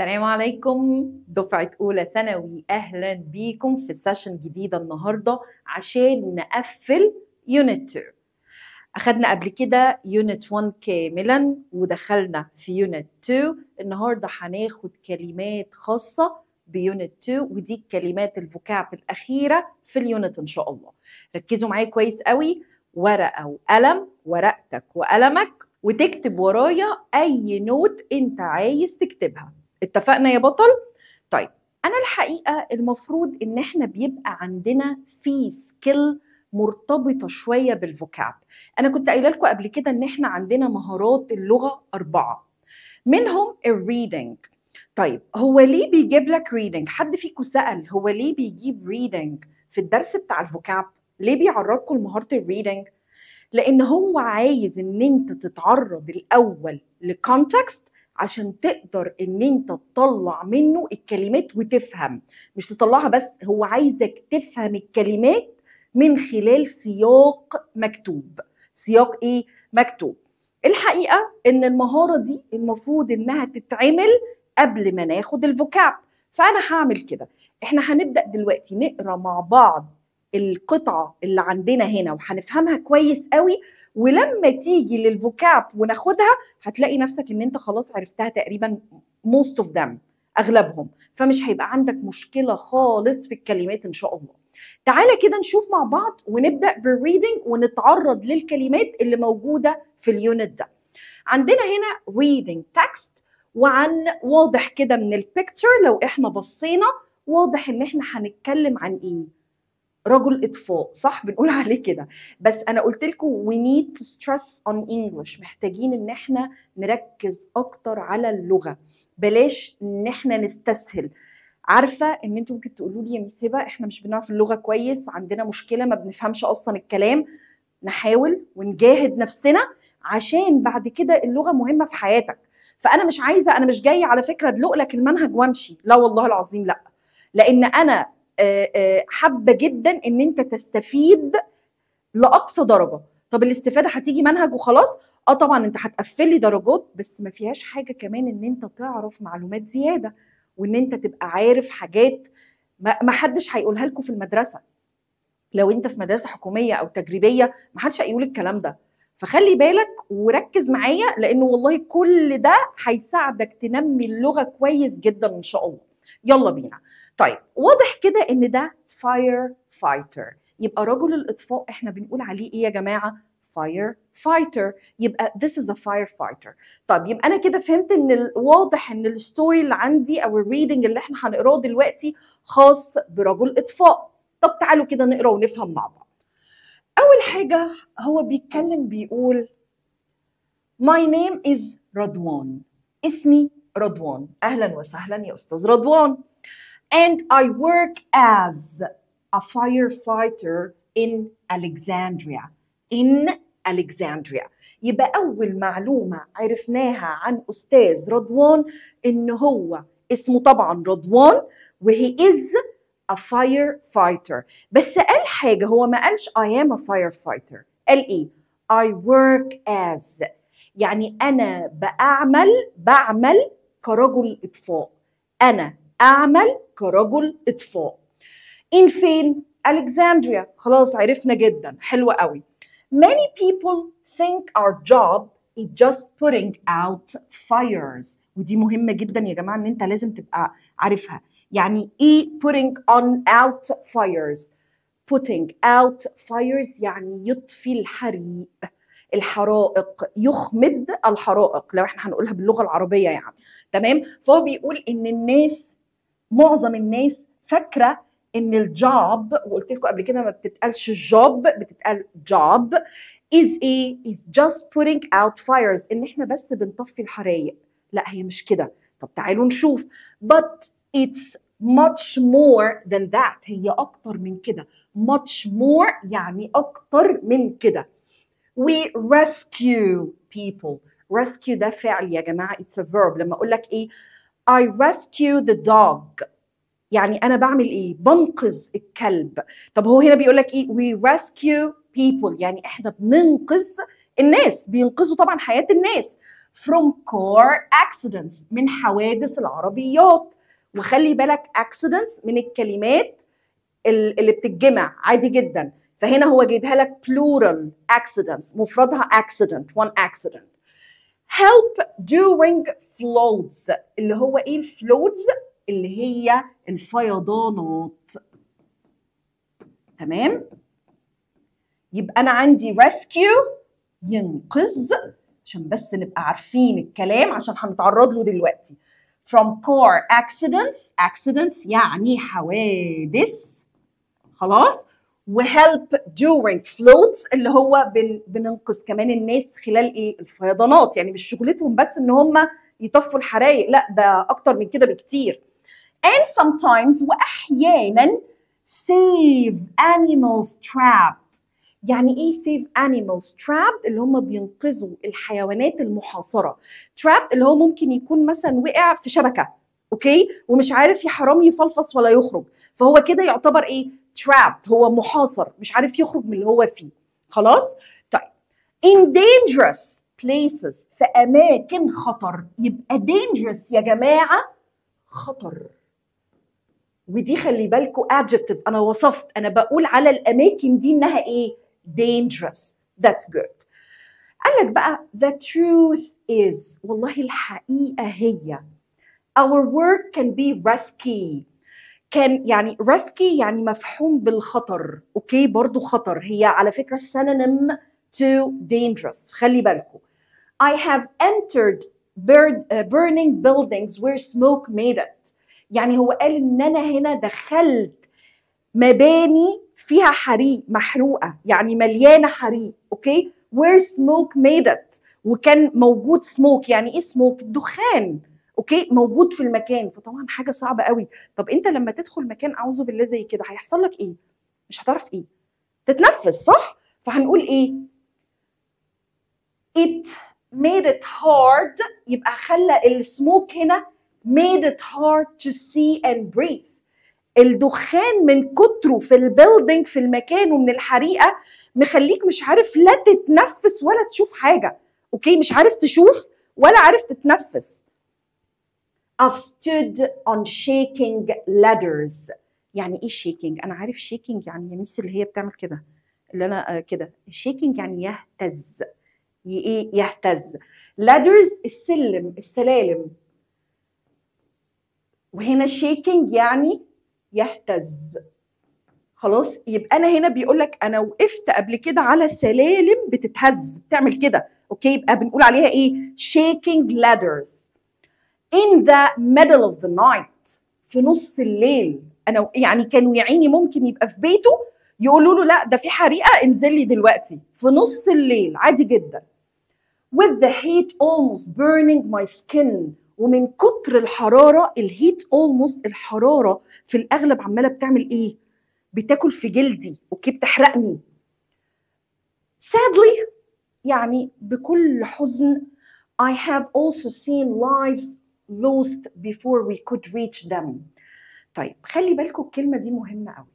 السلام عليكم دفعة أولى ثانوي، أهلا بيكم في سيشن جديدة النهاردة عشان نقفل يونت 2. أخدنا قبل كده يونت 1 كاملا ودخلنا في يونت 2. النهاردة هناخد كلمات خاصة بيونت 2 ودي كلمات الفوكاب الأخيرة في اليونت إن شاء الله. ركزوا معايا كويس قوي، ورقة وقلم، ورقتك وقلمك، وتكتب ورايا أي نوت أنت عايز تكتبها. اتفقنا يا بطل؟ طيب أنا الحقيقة المفروض إن احنا بيبقى عندنا في سكيل مرتبطة شوية بالفوكاب. أنا كنت قايلة لكم قبل كده إن احنا عندنا مهارات اللغة 4 منهم الريدنج. طيب هو ليه بيجيب لك ريدنج؟ حد فيكم سأل هو ليه بيجيب ريدنج في الدرس بتاع الفوكاب؟ ليه بيعرضكم لمهارة الريدنج؟ لأن هو عايز إن أنت تتعرض الأول لكونتكست عشان تقدر ان انت تطلع منه الكلمات وتفهم، مش تطلعها بس، هو عايزك تفهم الكلمات من خلال سياق مكتوب. سياق ايه؟ مكتوب. الحقيقة ان المهارة دي المفروض انها تتعمل قبل ما ناخد الفوكاب، فانا هعمل كده. احنا هنبدأ دلوقتي نقرأ مع بعض القطعة اللي عندنا هنا وهنفهمها كويس قوي، ولما تيجي للفوكاب وناخدها هتلاقي نفسك ان انت خلاص عرفتها تقريبا most of them، اغلبهم، فمش هيبقى عندك مشكلة خالص في الكلمات ان شاء الله. تعالى كده نشوف مع بعض ونبدأ بالريدنج ونتعرض للكلمات اللي موجودة في اليونت ده. عندنا هنا reading text، وعن واضح كده من البيكتشر لو احنا بصينا واضح ان احنا هنتكلم عن ايه؟ رجل اطفاء، صح؟ بنقول عليه كده. بس انا قلت لكم we need to stress on English، محتاجين ان احنا نركز اكتر على اللغه، بلاش ان احنا نستسهل. عارفه ان انتم ممكن تقولوا لي يا ميس هبه احنا مش بنعرف اللغه كويس، عندنا مشكله ما بنفهمش اصلا الكلام. نحاول ونجاهد نفسنا عشان بعد كده اللغه مهمه في حياتك. فانا مش عايزه، انا مش جايه على فكره ادلق لك المنهج وامشي، لا والله العظيم لا، لان انا حابه جدا ان انت تستفيد لاقصى درجه. طب الاستفاده هتيجي منهج وخلاص؟ طبعا انت هتقفل لي درجات، بس ما فيهاش حاجه كمان ان انت تعرف معلومات زياده، وان انت تبقى عارف حاجات ما حدش هيقولها لكم في المدرسه. لو انت في مدرسه حكوميه او تجريبيه ما حدش هيقول الكلام ده، فخلي بالك وركز معايا، لانه والله كل ده هيساعدك تنمي اللغه كويس جدا ان شاء الله. يلا بينا. طيب واضح كده ان ده فاير فايتر، يبقى رجل الاطفاء احنا بنقول عليه ايه يا جماعه؟ فاير فايتر. يبقى this is a firefighter. طب يبقى انا كده فهمت ان واضح ان الستوري اللي عندي او الريدنج اللي احنا هنقراه دلوقتي خاص برجل اطفاء. طب تعالوا كده نقرا ونفهم مع بعض. اول حاجه هو بيتكلم بيقول My name is رضوان، اسمي رضوان. اهلا وسهلا يا استاذ رضوان. And I work as a firefighter in Alexandria. In Alexandria. يبقى أول معلومة عرفناها عن أستاذ رضوان إن هو اسمه طبعا رضوان وهي is a firefighter. بس قال حاجة، هو ما قالش I am a firefighter، قال إيه؟ I work as، يعني أنا بعمل كرجل إطفاء، أنا أعمل كرجل إطفاء. إن فين؟ ألكسندريا. خلاص عرفنا جدا، حلوة قوي. Many people think our job is just putting out fires. ودي مهمة جدا يا جماعة إن أنت لازم تبقى عارفها. يعني إيه putting on out fires؟ putting out fires يعني يطفي الحريق، الحرائق، يخمد الحرائق لو احنا هنقولها باللغة العربية يعني. تمام؟ فهو بيقول إن الناس، معظم الناس فاكره ان الجوب، وقلت لكم قبل كده ما بتتقالش جوب، بتتقال جوب، is just putting out fires، ان احنا بس بنطفي الحرايق. لا هي مش كده. طب تعالوا نشوف. but it's much more than that، هي اكتر من كده. much more يعني اكتر من كده. we rescue people. rescue ده فعل يا جماعه، it's a verb. لما اقول لك ايه I rescue the dog، يعني أنا بعمل إيه؟ بنقذ الكلب. طب هو هنا بيقول لك إيه؟ we rescue people، يعني إحنا بننقذ الناس، بينقذوا طبعا حياة الناس. from car accidents من حوادث العربيات. وخلي بالك accidents من الكلمات اللي بتتجمع عادي جدا، فهنا هو جايبها لك plural accidents، مفردها accident one accident. help during floods اللي هو ايه الفلودز؟ اللي هي الفيضانات. تمام؟ يبقى انا عندي rescue ينقذ، عشان بس نبقى عارفين الكلام عشان هنتعرض له دلوقتي. from car accidents يعني حوادث، خلاص. وhelp during floods اللي هو بننقذ كمان الناس خلال ايه؟ الفيضانات. يعني مش شغلتهم بس ان هم يطفوا الحرايق، لا ده اكتر من كده بكتير. and sometimes واحيانا save animals trapped. يعني ايه save animals trapped؟ اللي هم بينقذوا الحيوانات المحاصره. trapped اللي هو ممكن يكون مثلا وقع في شبكه، اوكي، ومش عارف يا حرام يفلفص ولا يخرج، فهو كده يعتبر ايه؟ trapped، هو محاصر مش عارف يخرج من اللي هو فيه. خلاص؟ طيب in dangerous places في اماكن خطر. يبقى dangerous يا جماعه خطر، ودي خلي بالكم adjective، انا وصفت، انا بقول على الاماكن دي انها ايه؟ dangerous. that's good. قال لك بقى the truth is، والله الحقيقه هي our work can be risky. كان يعني risky يعني مفحوم بالخطر، اوكي، برضو خطر، هي على فكره synonym to dangerous، خلي بالكم. I have entered burning buildings where smoke made it. يعني هو قال ان انا هنا دخلت مباني فيها حريق، محروقه، يعني مليانه حريق، اوكي، where smoke made it، وكان موجود smoke. يعني ايه smoke؟ دخان، اوكي، موجود في المكان. فطبعا حاجه صعبه قوي. طب انت لما تدخل مكان اعوذ بالله زي كده هيحصل لك ايه؟ مش هتعرف ايه؟ تتنفس، صح؟ فهنقول ايه؟ it made it hard، يبقى خلى السموك هنا made it hard to see and breathe. الدخان من كتره في البيلدينج في المكان ومن الحريقه مخليك مش عارف لا تتنفس ولا تشوف حاجه، اوكي، مش عارف تشوف ولا عارف تتنفس. I've stood on shaking ladders. يعني ايه shaking؟ انا عارف shaking يعني يا ميس اللي هي بتعمل كده، اللي انا كده. shaking يعني يهتز، ايه؟ يهتز. ladders السلم، السلالم، وهنا shaking يعني يهتز. خلاص؟ يبقى انا هنا بيقول لك انا وقفت قبل كده على سلالم بتتهز، بتعمل كده، اوكي، يبقى بنقول عليها ايه؟ shaking ladders. in the middle of the night، في نص الليل. انا يعني كانوا يا عيني ممكن يبقى في بيته يقولوا له لا ده في حريقه انزل لي دلوقتي، في نص الليل عادي جدا. with the heat almost burning my skin، ومن كتر الحراره، الهيت almost، الحراره في الاغلب عماله بتعمل ايه؟ بتاكل في جلدي، اوكي، بتحرقني. sadly يعني بكل حزن I have also seen lives lost before we could reach them. طيب خلي بالكم الكلمة دي مهمة قوي.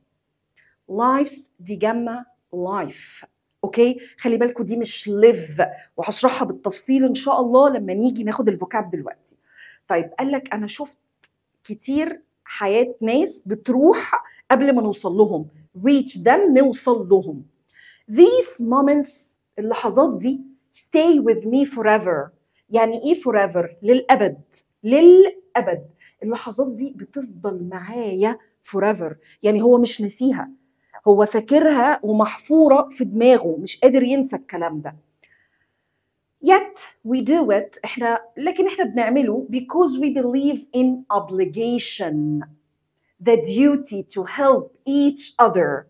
lives دي جمع life، اوكي، خلي بالكم دي مش live، وهشرحها بالتفصيل ان شاء الله لما نيجي ناخد الفوكاب دلوقتي. طيب قال لك انا شفت كتير حياة ناس بتروح قبل ما نوصل لهم، reach them، نوصل لهم. these moments، اللحظات دي stay with me forever. يعني ايه forever؟ للأبد، للأبد. اللحظات دي بتفضل معايا forever، يعني هو مش نسيها، هو فاكرها ومحفورة في دماغه، مش قادر ينسى الكلام ده. yet we do it، لكن احنا بنعمله because we believe in obligation، the duty to help each other.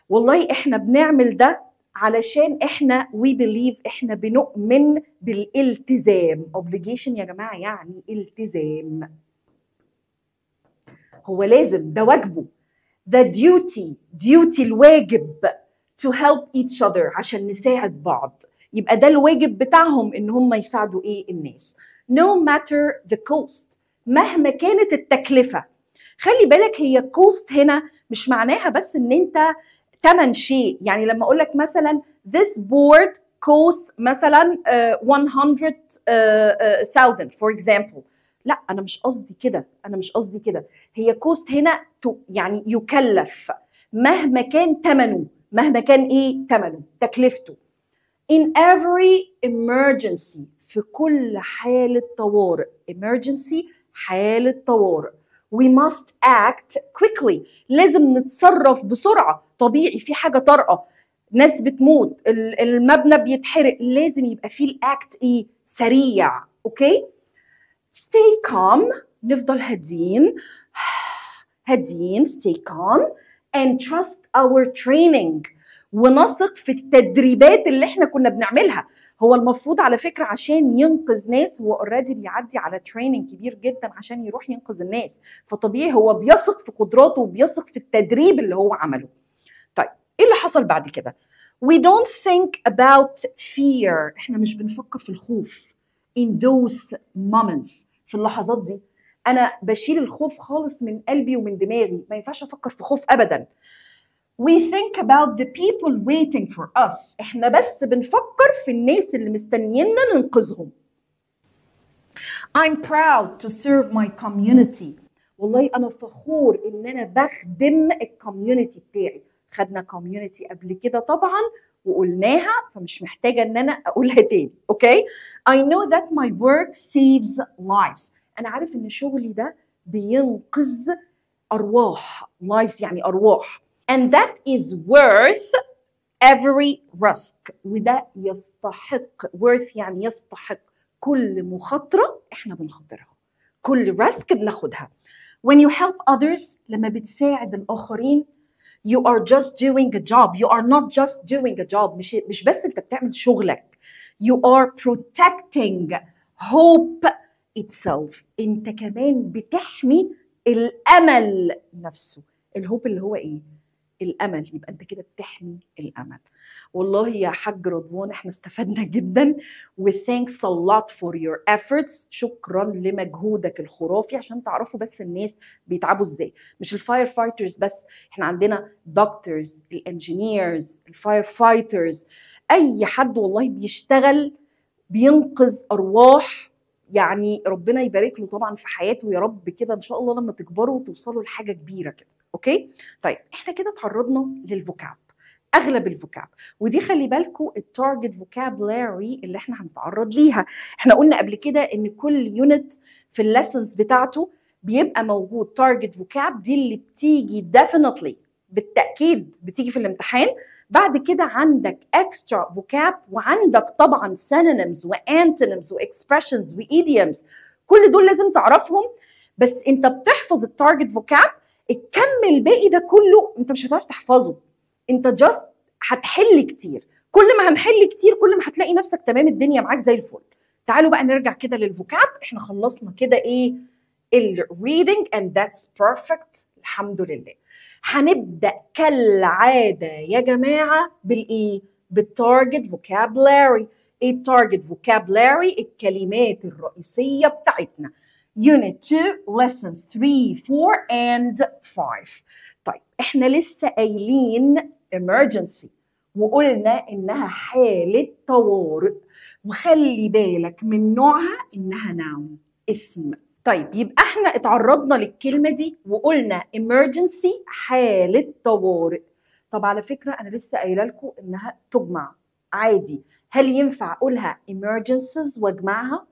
والله احنا بنعمل ده علشان احنا we believe، احنا بنؤمن بالالتزام. obligation يا جماعة يعني التزام، هو لازم، ده واجبه. the duty الواجب to help each other، عشان نساعد بعض. يبقى ده الواجب بتاعهم ان هم يساعدوا ايه؟ الناس. no matter the cost، مهما كانت التكلفة. خلي بالك هي cost هنا مش معناها بس ان انت تمن شيء. يعني لما اقول لك مثلا this board cost مثلا 100,000 for example. لا انا مش قصدي كده، انا مش قصدي كده. هي كوست هنا يعني يكلف مهما كان ثمنه، مهما كان ايه ثمنه، تكلفته. in every emergency، في كل حالة طوارئ. emergency حالة طوارئ. we must act quickly، لازم نتصرف بسرعة. طبيعي في حاجة طارئة، ناس بتموت، المبنى بيتحرق، لازم يبقى فيه الاكت ايه؟ سريع. اوكي. stay calm، نفضل هادين هادين. stay calm and trust our training، ونثق في التدريبات اللي احنا كنا بنعملها. هو المفروض على فكرة عشان ينقذ ناس هو اوريدي بيعدي على تريننج كبير جدا عشان يروح ينقذ الناس، فطبيعي هو بيثق في قدراته وبيثق في التدريب اللي هو عمله. طيب ايه اللي حصل بعد كده؟ we don't think about fear، احنا مش بنفكر في الخوف. in those moments، في اللحظات دي انا بشيل الخوف خالص من قلبي ومن دماغي، ما ينفعش افكر في خوف ابدا. we think about the people waiting for us، احنا بس بنفكر في الناس اللي مستنييننا ننقذهم. I'm proud to serve my community، والله انا فخور ان انا بخدم الكوميونتي بتاعي. خدنا كوميونتي قبل كده طبعا وقلناها، فمش محتاجه ان انا اقولها تاني. اوكي. I know that my work saves lives، انا عارف ان شغلي ده بينقذ ارواح. lives يعني ارواح. and that is worth every risk، وده يستحق. worth يعني يستحق كل مخاطره احنا بنخاطرها، كل ريسك بناخدها. when you help others، لما بتساعد الاخرين، you are just doing a job. you are not just doing a job، مش بس انت بتعمل شغلك. you are protecting hope itself، انت كمان بتحمي الامل نفسه. الهوب اللي هو ايه؟ الامل. يبقى انت كده بتحمي الامل. والله يا حاج رضوان احنا استفدنا جدا، و thanks a lot for your efforts، شكرا لمجهودك الخرافي. عشان تعرفوا بس الناس بيتعبوا ازاي، مش الفاير فايترز بس، احنا عندنا دكتورز، الانجينيرز، الفاير فايترز، اي حد والله بيشتغل بينقذ ارواح. يعني ربنا يبارك له طبعا في حياته يا رب، كده ان شاء الله لما تكبروا وتوصلوا لحاجه كبيره كده. اوكي. طيب احنا كده اتعرضنا للفوكاب، اغلب الفوكاب، ودي خلي بالكم التارجت فوكابلاري اللي احنا هنتعرض ليها. احنا قلنا قبل كده ان كل يونت في الليسنز بتاعته بيبقى موجود تارجت فوكاب، دي اللي بتيجي definitely بالتاكيد بتيجي في الامتحان. بعد كده عندك extra vocab، وعندك طبعا synonyms وantonyms واكسبريشنز وايديومز، كل دول لازم تعرفهم. بس انت بتحفظ التارجت فوكاب، الكم الباقي ده كله انت مش هتعرف تحفظه، انت جاست هتحل كتير. كل ما هنحل كتير كل ما هتلاقي نفسك تمام، الدنيا معاك زي الفل. تعالوا بقى نرجع كده للفوكاب. احنا خلصنا كده ايه؟ الريدنج and that's perfect الحمد لله. هنبدأ كالعادة يا جماعة بالإيه؟ بالتارجت فوكابلاري. إيه التارجت فوكابلاري؟ الكلمات الرئيسية بتاعتنا. Unit 2 lessons 3 4 and 5. طيب إحنا لسه قايلين emergency وقلنا إنها حالة طوارئ، وخلي بالك من نوعها إنها noun، اسم. طيب يبقى احنا اتعرضنا للكلمة دي وقلنا emergency حالة طوارئ. طب على فكرة انا لسه قايله لكم انها تجمع عادي. هل ينفع اقولها emergencies واجمعها؟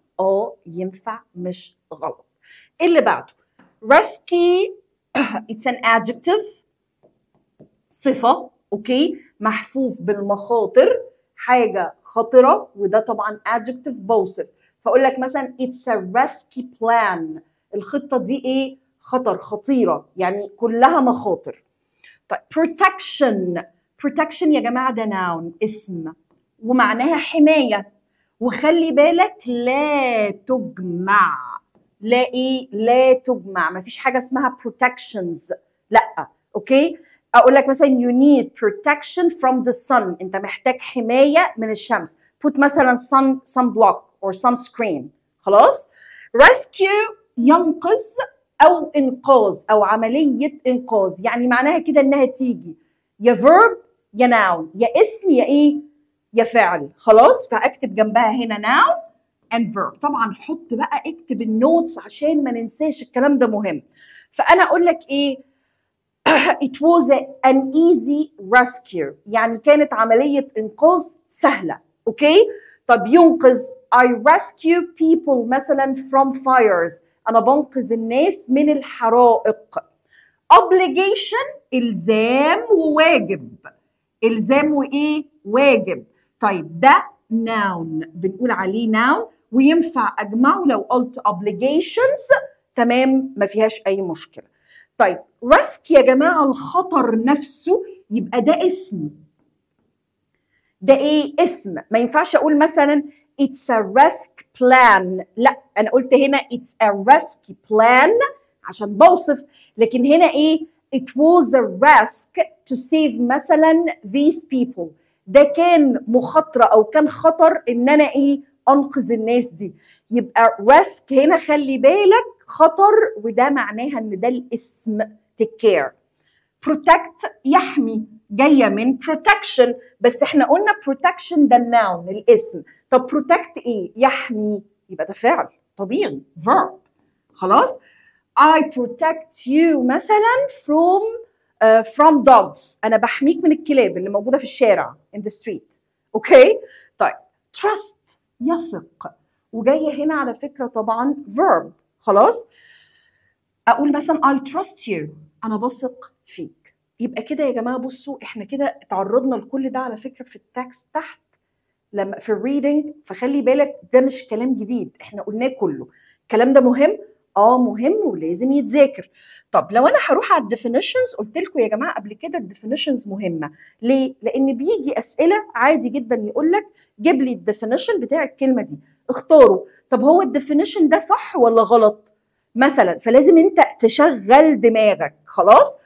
ينفع، مش غلط. اللي بعده risky it's an adjective، صفة. اوكي. محفوف بالمخاطر، حاجة خطرة، وده طبعا adjective بوصف. فاقول لك مثلا it's a risky plan، الخطه دي ايه؟ خطر، خطيره، يعني كلها مخاطر. طيب protection يا جماعه ده noun، اسم، ومعناها حمايه. وخلي بالك لا تجمع، لا ايه؟ لا تجمع، مفيش حاجه اسمها protections، لا. اوكي. اقول لك مثلا you need protection from the sun، انت محتاج حمايه من الشمس. put مثلا sun block or sunscreen. خلاص. rescue ينقذ او انقاذ او عمليه انقاذ، يعني معناها كده انها تيجي يا verb يا noun، يا اسم يا ايه؟ يا فعل. خلاص، فاكتب جنبها هنا now and verb. طبعا حط بقى، اكتب النوتس عشان ما ننساش، الكلام ده مهم. فانا اقول لك ايه it was an easy rescue، يعني كانت عملية إنقاذ سهلة. أوكي؟ طب ينقذ I rescue people مثلا from fires، أنا بنقذ الناس من الحرائق. obligation إلزام وواجب، إلزام وإيه؟ واجب. طيب ده noun، بنقول عليه noun وينفع أجمعه لو قلت obligations، تمام، ما فيهاش أي مشكلة. طيب ريسك يا جماعه الخطر نفسه، يبقى ده اسم. ده ايه؟ اسم. ما ينفعش اقول مثلا it's a risk plan، لا انا قلت هنا it's a risky plan عشان بوصف، لكن هنا ايه؟ it was a risk to save مثلا these people، ده كان مخاطره او كان خطر ان انا ايه؟ انقذ الناس دي. يبقى risk هنا خلي بالك خطر، وده معناها ان ده الاسم take care. protect يحمي، جايه من protection، بس احنا قلنا protection ده الناون الاسم. طب protect ايه؟ يحمي، يبقى ده فعل طبيعي verb. خلاص. I protect you مثلا from dogs، انا بحميك من الكلاب اللي موجوده في الشارع in the street. اوكي؟ طيب trust يثق، وجايه هنا على فكره طبعا verb. خلاص. اقول مثلا I trust you، انا بثق فيك. يبقى كده يا جماعه بصوا احنا كده اتعرضنا لكل ده على فكره في التكست تحت لما في الريدنج، فخلي بالك ده مش كلام جديد، احنا قلناه كله. الكلام ده مهم، مهم ولازم يتذاكر. طب لو انا هروح على الديفينيشنز، قلت لكم يا جماعه قبل كده الديفينيشنز مهمه. ليه؟ لان بيجي اسئله عادي جدا يقول لك جيب لي الديفينيشن بتاع الكلمه دي، اختاره. طب هو الديفينيشن ده صح ولا غلط مثلا؟ فلازم انت تشغل دماغك. خلاص.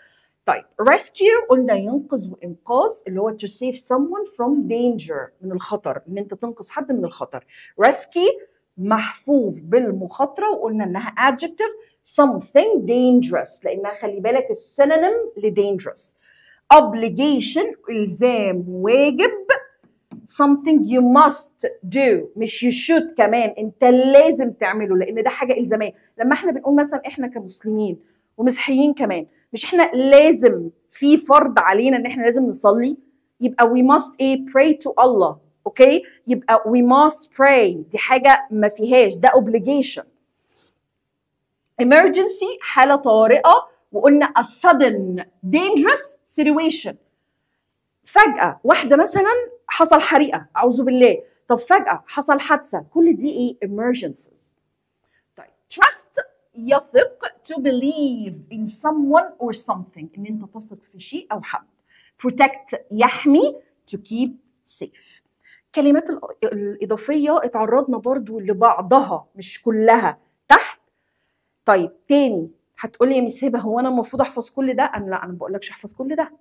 طيب rescue قلنا ينقذ وانقاذ، اللي هو to save someone from danger، من الخطر، ان انت تنقذ حد من الخطر. rescue محفوف بالمخاطره، وقلنا انها adjective something dangerous، لانها خلي بالك السينونيم ل dangerous. obligation الزام واجب، something you must do مش you should كمان، انت لازم تعمله لان ده حاجه الزاميه. لما احنا بنقول مثلا احنا كمسلمين ومسيحيين كمان، مش احنا لازم في فرض علينا ان احنا لازم نصلي؟ يبقى we must pray to Allah. اوكي؟ يبقى we must pray، دي حاجه ما فيهاش، ده obligation. emergency حاله طارئه، وقلنا a sudden dangerous situation، فجأة واحدة مثلا حصل حريقة أعوذ بالله، طب فجأة حصل حادثة، كل دي إيه؟ emergencies. طيب trust يثق to believe in someone or something، إن أنت تثق في شيء أو حد. protect يحمي to keep safe. كلمات الإضافية اتعرضنا برضو لبعضها مش كلها تحت. طيب تاني هتقولي يا مس هبة هو أنا المفروض أحفظ كل ده؟ أنا لا، أنا ما بقولكش أحفظ كل ده،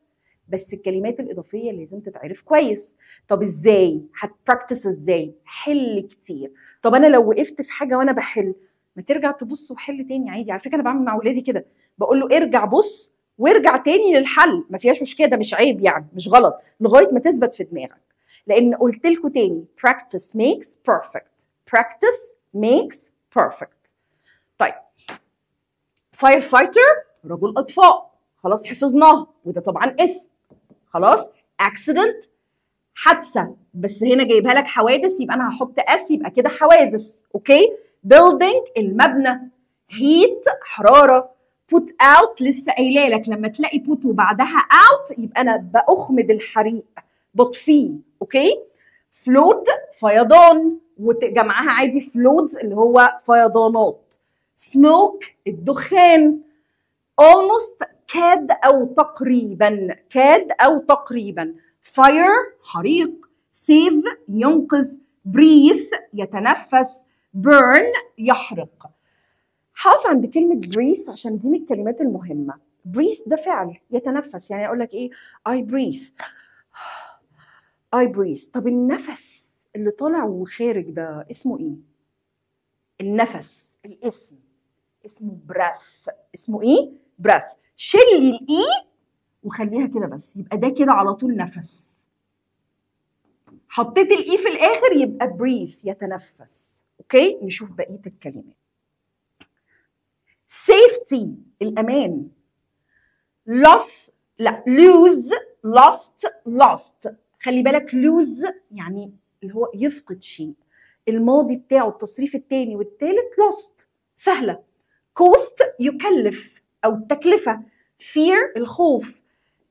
بس الكلمات الإضافية لازم تتعرف كويس. طب إزاي؟ هتبراكتس إزاي؟ حل كتير. طب أنا لو وقفت في حاجة وأنا بحل، ما ترجع تبص وحل تاني عادي. على فكرة أنا بعمل مع ولادي كده، بقول له ارجع بص وارجع تاني للحل، ما فيهاش مشكلة، ده مش عيب يعني، مش غلط، لغاية ما تثبت في دماغك. لأن قلت لكم تاني practice makes perfect. practice makes perfect. طيب firefighter رجل إطفاء، خلاص حفظناها، وده طبعا اسم. خلاص. accident حادثه، بس هنا جايبها لك حوادث، يبقى انا هحط اس، يبقى كده حوادث. اوكي. building المبنى. heat حراره. put out لسه قايله لك لما تلاقي put وبعدها out يبقى انا باخمد الحريق، بطفيه. اوكي. flood فيضان، وجمعها عادي floods اللي هو فيضانات. smoke الدخان. almost كاد أو تقريبا، كاد أو تقريبا. fire حريق. save ينقذ. breathe يتنفس. burn يحرق. هقف عند كلمة breathe عشان دي من الكلمات المهمة. breathe ده فعل يتنفس، يعني أقول لك إيه؟ I breathe. I breathe. طب النفس اللي طالع وخارج ده اسمه إيه؟ النفس الاسم اسمه breath. اسمه إيه؟ breath. شيلي الاي وخليها كده بس، يبقى ده كده على طول نفس. حطيت الاي في الاخر يبقى breathe يتنفس. اوكي نشوف بقيه الكلمات. safety الامان. loss لا lose lost خلي بالك lose يعني اللي هو يفقد شيء، الماضي بتاعه التصريف الثاني والثالث lost سهله. cost يكلف او التكلفه. fear الخوف.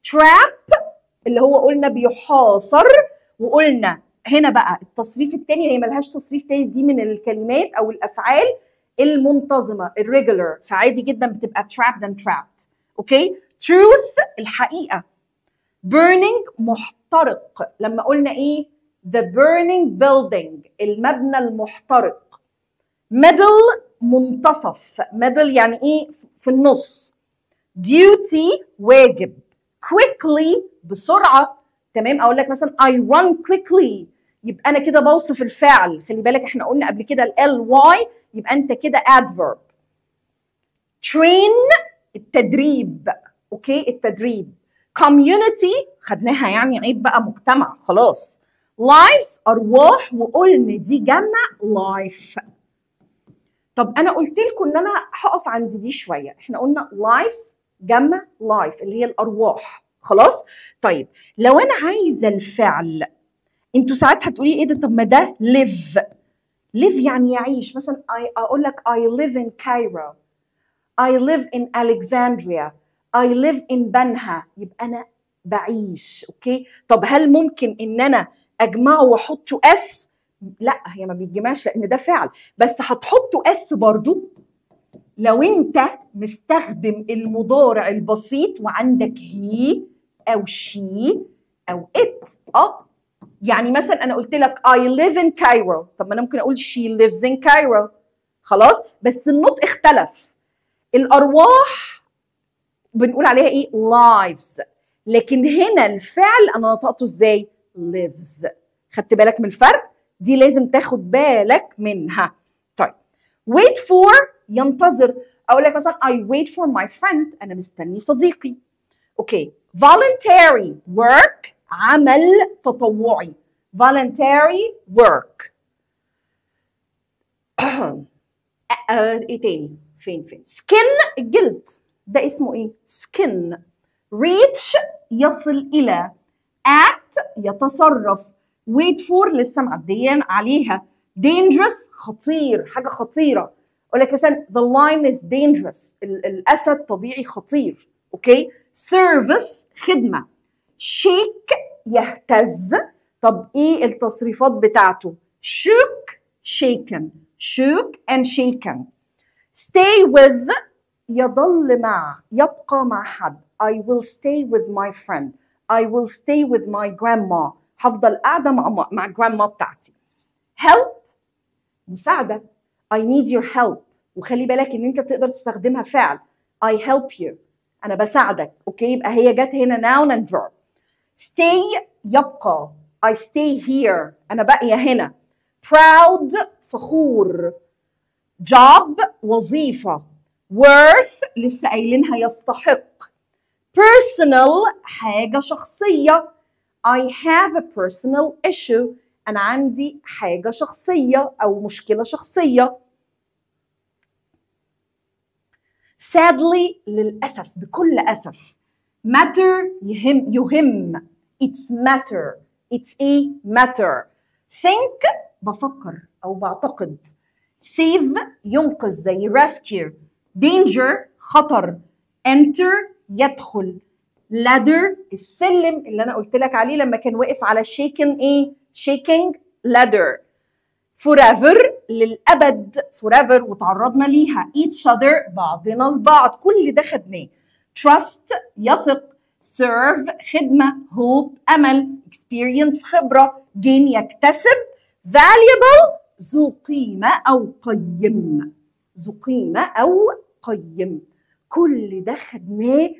trap اللي هو قلنا بيحاصر، وقلنا هنا بقى التصريف الثاني هي ملهاش تصريف ثاني، دي من الكلمات او الافعال المنتظمه الريجولر، فعادي جدا بتبقى trapped and trapped. اوكي truth الحقيقه. burning محترق، لما قلنا ايه the burning building المبنى المحترق. middle منتصف، middle يعني ايه في النص. duty واجب. quickly بسرعه، تمام اقول لك مثلا I run quickly يبقى انا كده بوصف الفعل، خلي بالك احنا قلنا قبل كده ال ly يبقى انت كده adverb. train التدريب. اوكي التدريب. community خدناها يعني عيب بقى مجتمع خلاص. lives ارواح، وقلنا دي جمع life. طب انا قلت لكم ان انا هقف عند دي شويه، احنا قلنا lives جمع life اللي هي الارواح خلاص. طيب لو انا عايزه الفعل، انتوا ساعات هتقولي ايه ده، طب ما ده live يعني يعيش، مثلا اقول لك I live in Cairo، I live in Alexandria، I live in بنها، يبقى انا بعيش. اوكي طب هل ممكن ان انا اجمعه واحطه اس؟ لا هي ما بيتجمعش لان ده فعل، بس هتحطه اس برضو لو انت مستخدم المضارع البسيط وعندك هي او شي او ات. يعني مثلا انا قلت لك I live in Cairo، طب ما انا ممكن اقول she lives in Cairo خلاص، بس النطق اختلف. الارواح بنقول عليها ايه lives، لكن هنا الفعل انا نطقته ازاي lives. خدت بالك من الفرق؟ دي لازم تاخد بالك منها. طيب wait for ينتظر، اقول لك مثلا I wait for my friend انا مستني صديقي. اوكي voluntary work عمل تطوعي voluntary work. ايه تاني فين skin الجلد ده اسمه ايه skin. reach يصل الى. act يتصرف. wait for لسه معديين عليها. dangerous خطير، حاجه خطيره، اقول لك مثلا the lion is dangerous الاسد طبيعي خطير. اوكي service خدمه. shake يهتز، طب ايه التصريفات بتاعته؟ shook shaken shook and shaken. stay with يظل مع، يبقى مع حد. I will stay with my friend. I will stay with my grandma. هفضل قاعدة مع grandma بتاعتي. help مساعدة. I need your help. وخلي بالك ان انت تقدر تستخدمها فعل. I help you انا بساعدك. اوكي يبقى هي جت هنا noun and verb. stay يبقى. I stay here انا باقية هنا. proud فخور. job وظيفة. worth لسه قايلينها يستحق. personal حاجة شخصية. I have a personal issue أنا عندي حاجة شخصية أو مشكلة شخصية. sadly للأسف بكل أسف. matter يهم it's matter it's a matter. think بفكر أو بعتقد. save ينقذ زي rescue. danger خطر. enter يدخل. ladder السلم اللي انا قلت لك عليه لما كان واقف على shaking ايه shaking ladder. forever للابد forever وتعرضنا ليها. each other بعضنا البعض كل ده خدناه. trust يثق. serve خدمه. hope امل. experience خبره. gain يكتسب. valuable ذو قيمه او قيم. ذو قيمه او قيم. كل ده خدناه،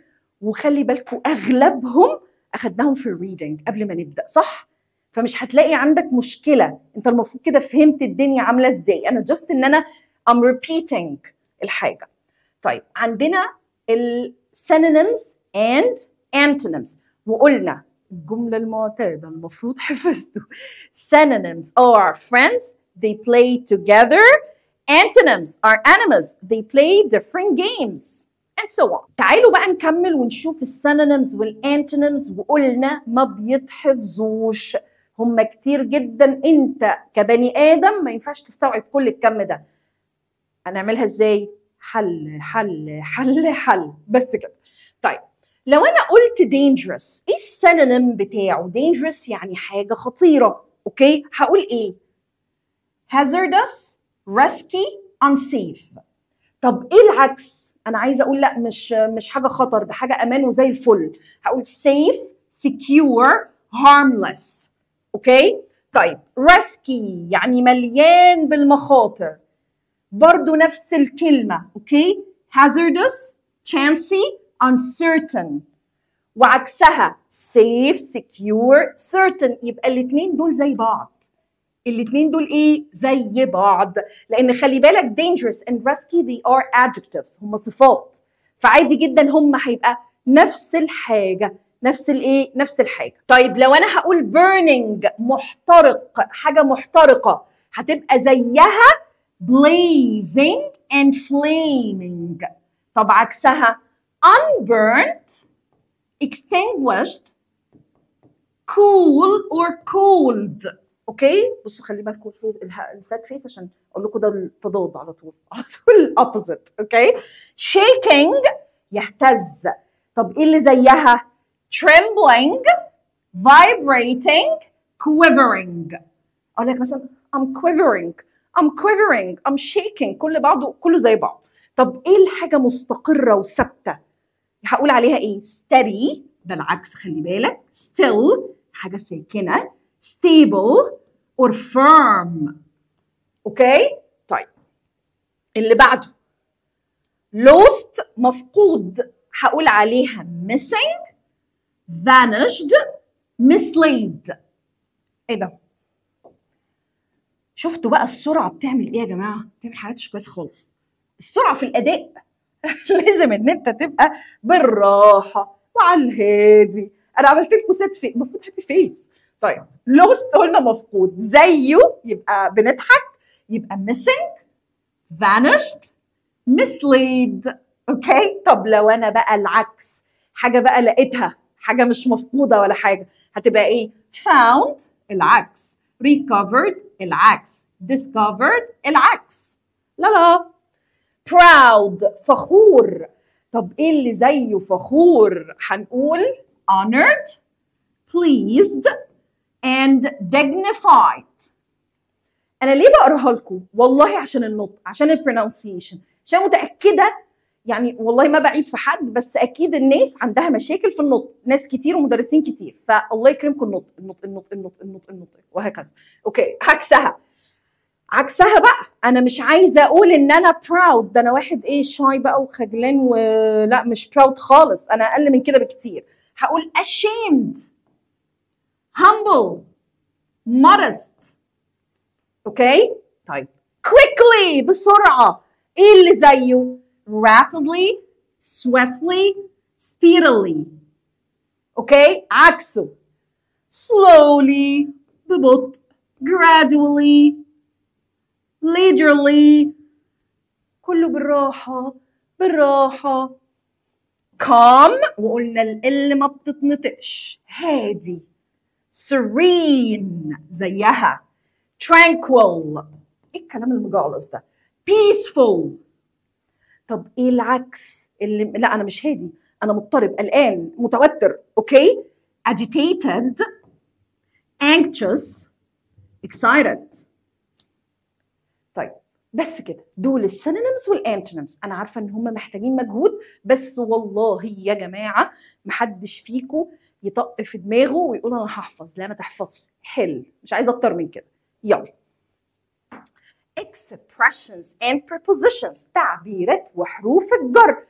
وخلي بالكم اغلبهم اخدناهم في الريدنج قبل ما نبدا صح؟ فمش هتلاقي عندك مشكله، انت المفروض كده فهمت الدنيا عامله ازاي. انا جاست ان انا I'm repeating الحاجه. طيب عندنا ال synonyms and antonyms، وقلنا الجملة المعتادة المفروض حفظته. Synonyms are friends, they play together. Antonyms are enemies, they play different games. And so on. تعالوا بقى نكمل ونشوف السينونيمز والانتونيمز، وقلنا ما بيتحفظوش، هم كتير جدا، انت كبني ادم ما ينفعش تستوعب كل الكم ده. هنعملها ازاي؟ حل حل حل حل، بس كده. طيب لو انا قلت dangerous، ايه السينونيم بتاعه؟ dangerous يعني حاجه خطيره، اوكي؟ هقول ايه؟ hazardous، risky، unsafe. طب ايه العكس؟ انا عايزه اقول لا، مش حاجه خطر، ده حاجه امان وزي الفل، هقول safe، secure، harmless. اوكي؟ طيب risky يعني مليان بالمخاطر، برضو نفس الكلمه، اوكي؟ hazardous، chancy، uncertain. وعكسها safe، secure، certain. يبقى الاثنين دول زي بعض. الاثنين دول ايه؟ زي بعض، لان خلي بالك dangerous and risky they are adjectives، هم صفات، فعادي جدا هم هيبقى نفس الحاجه، نفس الايه؟ نفس الحاجه. طيب لو انا هقول burning محترق، حاجه محترقه، هتبقى زيها blazing and flaming. طب عكسها unburnt، extinguished، cool or cold. اوكي؟ بصوا خلي بالكم الساد فيس عشان اقول لكم ده التضاد على طول، على طول الاوبوزيت. اوكي؟ shaking يهتز. طب ايه اللي زيها؟ trembling، vibrating، quivering. اقول لك مثلا I'm quivering، I'm quivering، I'm shaking، كل بعضه كله زي بعض. طب ايه الحاجه مستقره وثابته؟ هقول عليها ايه؟ steady، ده العكس خلي بالك، still حاجه ساكنه، stable or firm. اوكي؟ طيب اللي بعده lost مفقود، هقول عليها missing، vanished، misled. ايه ده؟ شفتوا بقى السرعه بتعمل ايه يا جماعه؟ بتعمل حاجات مش كويسه خالص. السرعه في الاداء لازم ان انت تبقى بالراحه وعلى الهادي. انا عملت لكم سيت في المفروض هابي فيس. طيب لوست قلنا مفقود، زيه يبقى بنضحك، يبقى missing، vanished، misled. اوكي؟ طب لو انا بقى العكس، حاجه بقى لقيتها، حاجه مش مفقوده ولا حاجه، هتبقى ايه؟ found العكس، recovered العكس، discovered العكس. لا proud فخور. طب ايه اللي زيه فخور؟ هنقول honored، pleased and dignified. انا ليه بقراها لكم؟ والله عشان النطق، عشان البرونسيشن، عشان متاكده يعني والله ما بعيب في حد، بس اكيد الناس عندها مشاكل في النطق، ناس كتير ومدرسين كتير، فالله يكرمكم النطق النطق النطق النطق النطق النطق وهكذا. اوكي؟ عكسها بقى، انا مش عايزه اقول ان انا proud، ده انا واحد ايه شاي بقى وخجلان، ولا مش proud خالص، انا اقل من كده بكتير. هقول ashamed، humble، modest. اوكي؟ طيب quickly بسرعه، ايه اللي زيه؟ rapidly، swiftly، speedily. اوكي؟ عكسه slowly ببطء، gradually، leisurely، كله بالراحة بالراحة. calm وقلنا اللي ما بتتنطقش، هادي. serene زيها. tranquil، ايه الكلام المجعلص ده؟ peaceful. طب ايه العكس؟ اللي لا انا مش هادي، انا مضطرب، قلقان، متوتر. اوكي؟ agitated، anxious، excited. طيب بس كده، دول السينونيمز والانتونيمز. انا عارفه ان هم محتاجين مجهود، بس والله يا جماعه محدش فيكم يطق في دماغه ويقول انا هحفظ، لا ما تحفظش، حل، مش عايزه اكتر من كده. يلا. expressions and prepositions، تعبيرات وحروف الجر.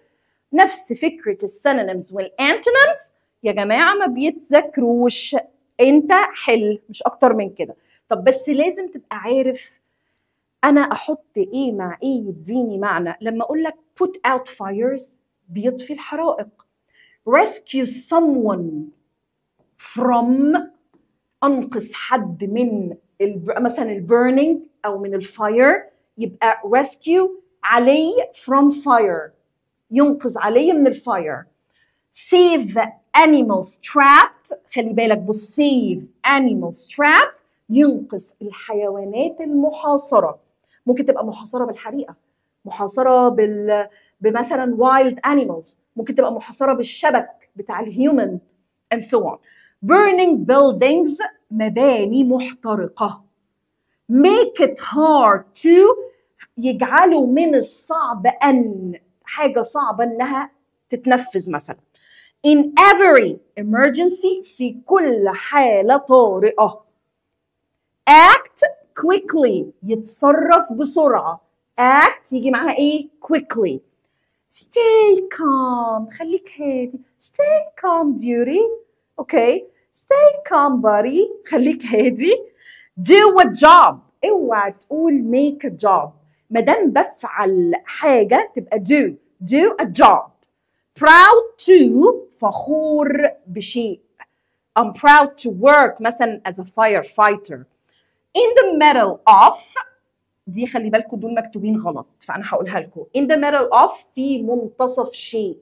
نفس فكره السينونيمز والانتونيمز يا جماعه، ما بيتذكروش، انت حل مش اكتر من كده. طب بس لازم تبقى عارف انا احط ايه مع ايه يديني معنى. لما اقول لك put out fires بيطفي الحرائق، rescue someone from انقذ حد من مثلا البيرنينج او من الفاير، يبقى rescue علي from fire، ينقذ علي من الفاير. save animals trapped، خلي بالك بص، save animals trapped ينقذ الحيوانات المحاصرة. ممكن تبقى محاصرة بالحريقة، محاصرة بمثلا wild animals، ممكن تبقى محاصرة بالشبك بتاع الهيومن and so on. burning buildings مباني محترقة. make it hard to يجعله من الصعب أن، حاجة صعبة أنها تتنفذ مثلا. in every emergency في كل حالة طارئة. act quickly يتصرف بسرعة. act يجي معاها ايه؟ quickly. stay calm خليك هادي. stay calm dearie. okay. stay calm buddy خليك هادي. do a job، اوعى تقول make a job، مادام بفعل حاجة تبقى do a job. proud to فخور بشيء. I'm proud to work مثلا as a firefighter. in the middle of دي خلي بالكم دول مكتوبين غلط فأنا هقولها لكم. in the middle of في منتصف شيء،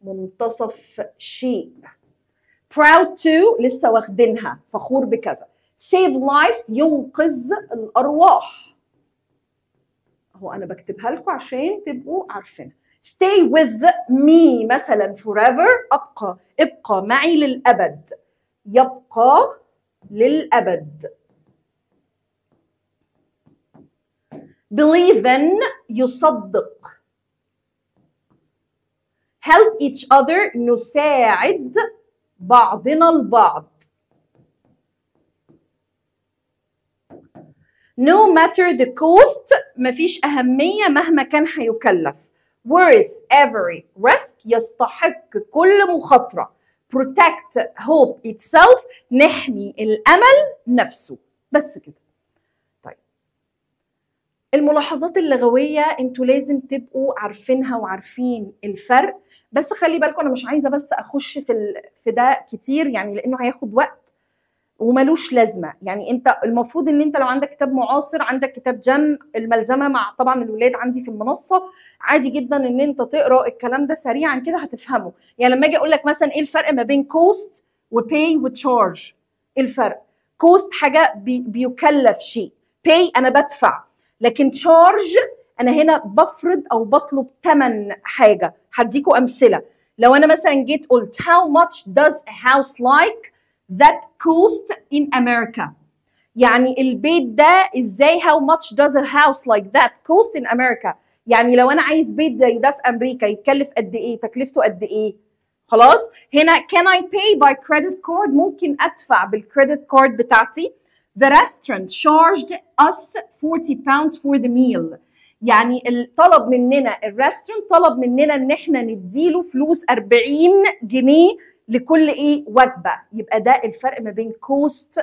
منتصف شيء. proud to لسه واخدينها، فخور بكذا. save lives ينقذ الأرواح، هو أنا بكتبها لكم عشان تبقوا عارفين. stay with me مثلا forever، ابقى معي للأبد، يبقى للأبد. believe in يصدق. help each other نساعد بعضنا البعض. no matter the cost مفيش أهمية مهما كان هيكلف. worth every risk يستحق كل مخاطرة. protect hope itself نحمي الأمل نفسه. بس كده. طيب الملاحظات اللغوية انتوا لازم تبقوا عارفينها وعارفين الفرق، بس خلي بالكم انا مش عايزة بس اخش في ده كتير يعني لانه هياخد وقت وملوش لازمه. يعني انت المفروض ان انت لو عندك كتاب معاصر، عندك كتاب جم، الملزمه مع طبعا الولاد عندي في المنصه، عادي جدا ان انت تقرا الكلام ده سريعا كده هتفهمه. يعني لما اجي اقول لك مثلا ايه الفرق ما بين كوست وباي وتشارج، ايه الفرق؟ كوست حاجه بيكلف شيء، باي انا بدفع، لكن تشارج انا هنا بفرض او بطلب ثمن حاجه. هديكوا امثله. لو انا مثلا جيت قلت how much does a house like that cost in America، يعني البيت ده ازاي how much does a house like that cost in America، يعني لو انا عايز بيت زي ده في امريكا يتكلف قد ايه، تكلفته قد ايه. خلاص هنا can I pay by credit card، ممكن ادفع بالكريدت كارد بتاعتي. the restaurant charged us 40 pounds for the meal، يعني الطلب مننا الريستورانت طلب مننا ان احنا نديله فلوس 40 جنيه لكل ايه وجبه. يبقى ده الفرق ما بين cost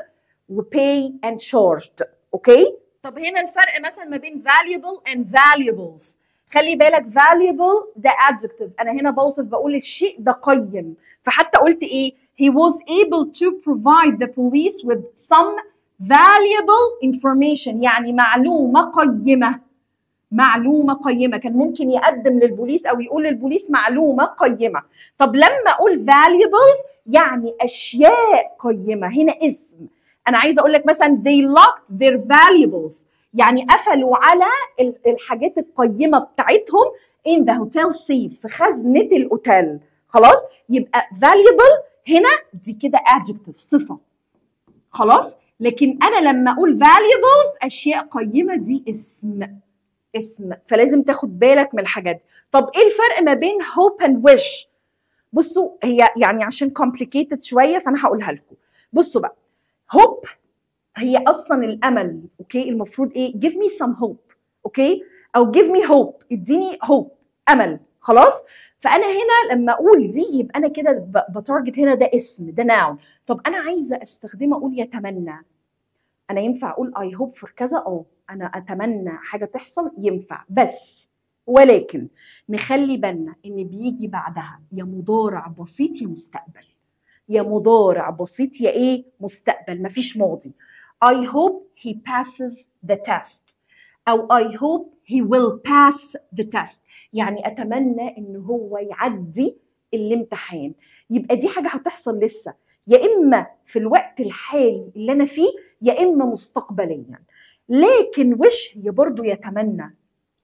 و pay and charged. اوكي. طب هنا الفرق مثلا ما بين valuable and valuables. خلي بالك valuable ده adjective، انا هنا بوصف بقول الشيء ده قيم، فحتى قلت ايه he was able to provide the police with some valuable information، يعني معلومه قيمه. معلومة قيمة، كان ممكن يقدم للبوليس أو يقول للبوليس معلومة قيمة. طب لما أقول valuables يعني أشياء قيمة، هنا اسم. أنا عايزة أقول لك مثلا they locked their valuables، يعني قفلوا على الحاجات القيمة بتاعتهم in the hotel safe، في خزنة الأوتيل. خلاص يبقى valuable هنا دي كده adjective صفة. خلاص لكن أنا لما أقول valuables أشياء قيمة دي اسم، فلازم تاخد بالك من الحاجات دي. طب ايه الفرق ما بين hope and wish؟ بصوا هي يعني عشان complicated شويه فانا هقولها لكم. بصوا بقى hope هي اصلا الامل. اوكي المفروض ايه give me some hope، اوكي او give me hope، اديني hope امل. خلاص فانا هنا لما اقول دي يبقى انا كده بتارجت هنا ده اسم، ده noun. طب انا عايزه استخدمه اقول يتمنى، انا ينفع اقول I hope for كذا، انا اتمنى حاجه تحصل، ينفع، بس ولكن نخلي بالنا ان بيجي بعدها يا مضارع بسيط يا مستقبل. يا مضارع بسيط يا ايه مستقبل، مفيش ماضي. I hope he passes the test او I hope he will pass the test، يعني اتمنى ان هو يعدي الامتحان. يبقى دي حاجه هتحصل لسه، يا اما في الوقت الحالي اللي انا فيه يا اما مستقبليا. لكن وش هي برضو يتمنى،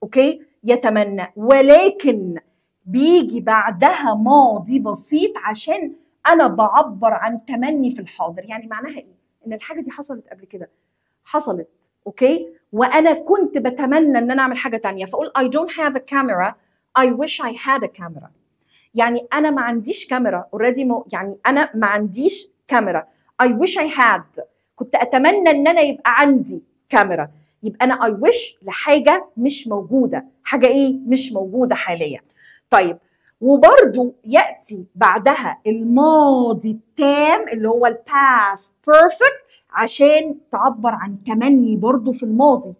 اوكي، يتمنى، ولكن بيجي بعدها ماضي بسيط عشان انا بعبر عن تمني في الحاضر. يعني معناها ايه؟ ان الحاجه دي حصلت قبل كده، حصلت، اوكي، وانا كنت بتمنى ان انا اعمل حاجه تانية، فاقول I don't have a camera I wish I had a camera. يعني انا ما عنديش كاميرا اوريدي، يعني انا ما عنديش كاميرا. I wish I had، كنت اتمنى ان انا يبقى عندي كاميرا. يبقى انا I wish لحاجه مش موجوده، حاجه ايه مش موجوده حاليا. طيب وبرضو ياتي بعدها الماضي التام اللي هو الباست بيرفكت عشان تعبر عن تمني برضو في الماضي.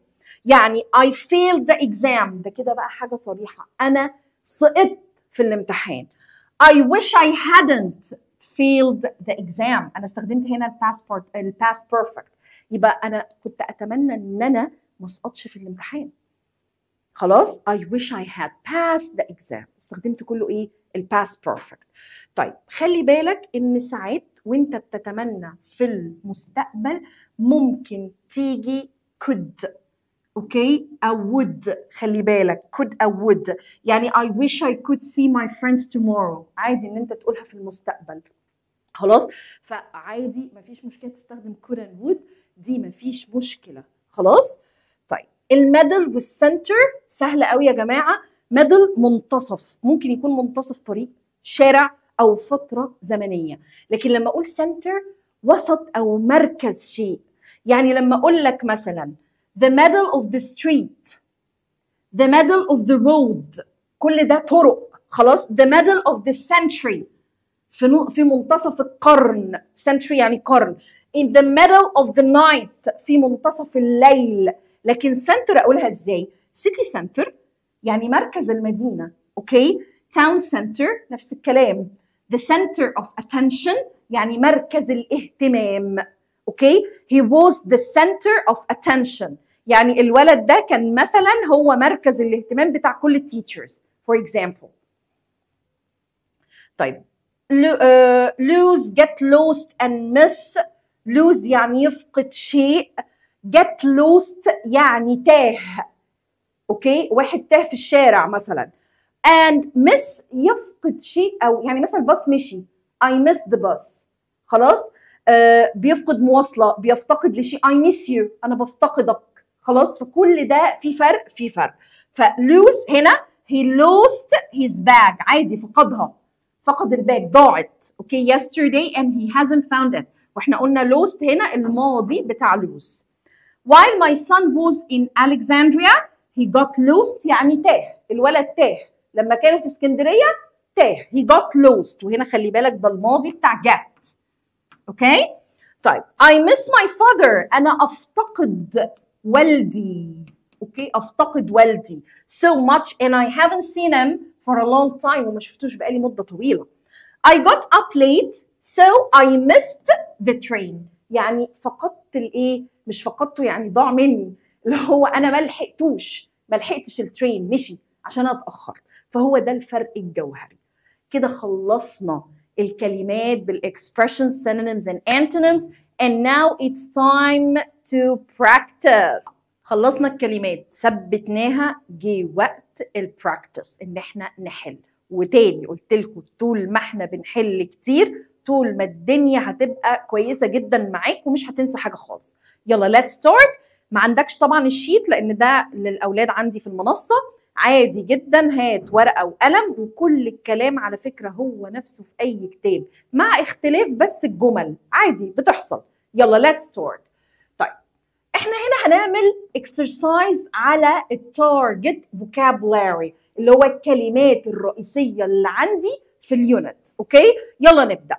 يعني I failed the exam، ده كده بقى حاجه صريحه، انا سقطت في الامتحان. I wish I hadn't failed the exam، انا استخدمت هنا الباست بيرفكت، يبقى انا كنت اتمنى ان انا ما اسقطش في الامتحان. خلاص I wish I had passed the exam، استخدمت كله ايه الباست بيرفكت. طيب خلي بالك ان ساعات وانت بتتمنى في المستقبل ممكن تيجي could، اوكي، او would، خلي بالك could او would. يعني I wish I could see my friends tomorrow، عادي ان انت تقولها في المستقبل، خلاص، فعادي مفيش مشكله تستخدم could and would، دي مفيش مشكله، خلاص. طيب الميدل والسنتر سهله قوي يا جماعه. ميدل منتصف، ممكن يكون منتصف طريق، شارع او فتره زمنيه، لكن لما اقول سنتر وسط او مركز شيء. يعني لما اقول لك مثلا the middle of the street، the middle of the road، كل ده طرق، خلاص. the middle of the century، في منتصف القرن، century يعني قرن. in the middle of the night، في منتصف الليل. لكن center اقولها ازاي؟ city center يعني مركز المدينة، اوكي. town center نفس الكلام. the center of attention يعني مركز الاهتمام، اوكي. he was the center of attention يعني الولد ده كان مثلا هو مركز الاهتمام بتاع كل التيتشرز for example. طيب lose، get lost and miss. lose يعني يفقد شيء، get lost يعني تاه، اوكي، واحد تاه في الشارع مثلا. and miss يفقد شيء، او يعني مثلا الباص مشي I miss the bus، خلاص. بيفقد مواصله، بيفتقد لشيء I miss you، انا بفتقدك، خلاص. فكل ده في فرق، في فرق. فلوز هنا he lost his bag، عادي فقدها، فقد الباج، ضاعت، اوكي. yesterday and he hasn't found it، واحنا قلنا lost هنا الماضي بتاع lose. while my son was in Alexandria he got lost يعني تاه، الولد تاه لما كانوا في اسكندريه، تاه he got lost، وهنا خلي بالك ده الماضي بتاع get، اوكي. طيب I miss my father، انا افتقد والدي، اوكي، افتقد والدي so much and I haven't seen him for a long time، وما شفتوش بقالي مده طويله. I got up late so I missed the train، يعني فقدت الايه، مش فقدته يعني ضاع مني، اللي هو انا ما لحقتش الترين، مشي عشان اتاخر. فهو ده الفرق الجوهري. كده خلصنا الكلمات بالاكسبريشن synonyms and antonyms and now it's time to practice. خلصنا الكلمات، ثبتناها، جه وقت البراكتس ان احنا نحل. وتاني قلت لكم طول ما احنا بنحل كتير طول ما الدنيا هتبقى كويسه جدا معاك ومش هتنسى حاجه خالص. يلا let's start. ما عندكش طبعا الشيت لان ده للاولاد عندي في المنصه، عادي جدا، هات ورقه وقلم، وكل الكلام على فكره هو نفسه في اي كتاب مع اختلاف بس الجمل، عادي بتحصل. يلا let's start. طيب احنا هنا هنعمل exercise على التارجت vocabulary اللي هو الكلمات الرئيسيه اللي عندي في اليونت، اوكي. يلا نبدا.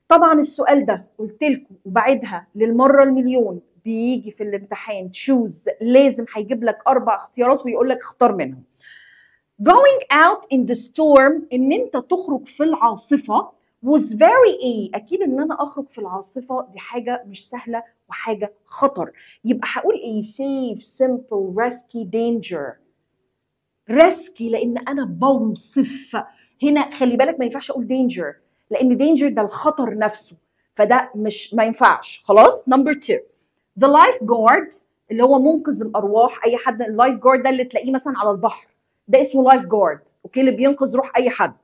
طبعا السؤال ده قلت لكم وبعدها للمره المليون، بيجي في الامتحان تشوز، لازم هيجيب لك 4 اختيارات ويقول لك اختار منهم. going out in the storm ان انت تخرج في العاصفه was very ايه؟ اكيد ان انا اخرج في العاصفه دي حاجه مش سهله وحاجه خطر، يبقى هقول ايه؟ safe simple risky danger. risky لان انا بوصف هنا، خلي بالك ما ينفعش اقول danger لان danger ده الخطر نفسه، فده مش ما ينفعش. خلاص. number 2 the lifeguard اللي هو منقذ الارواح، اي حد. اللايف جارد ده اللي تلاقيه مثلا على البحر ده اسمه لايف جارد، اوكي، اللي بينقذ روح اي حد.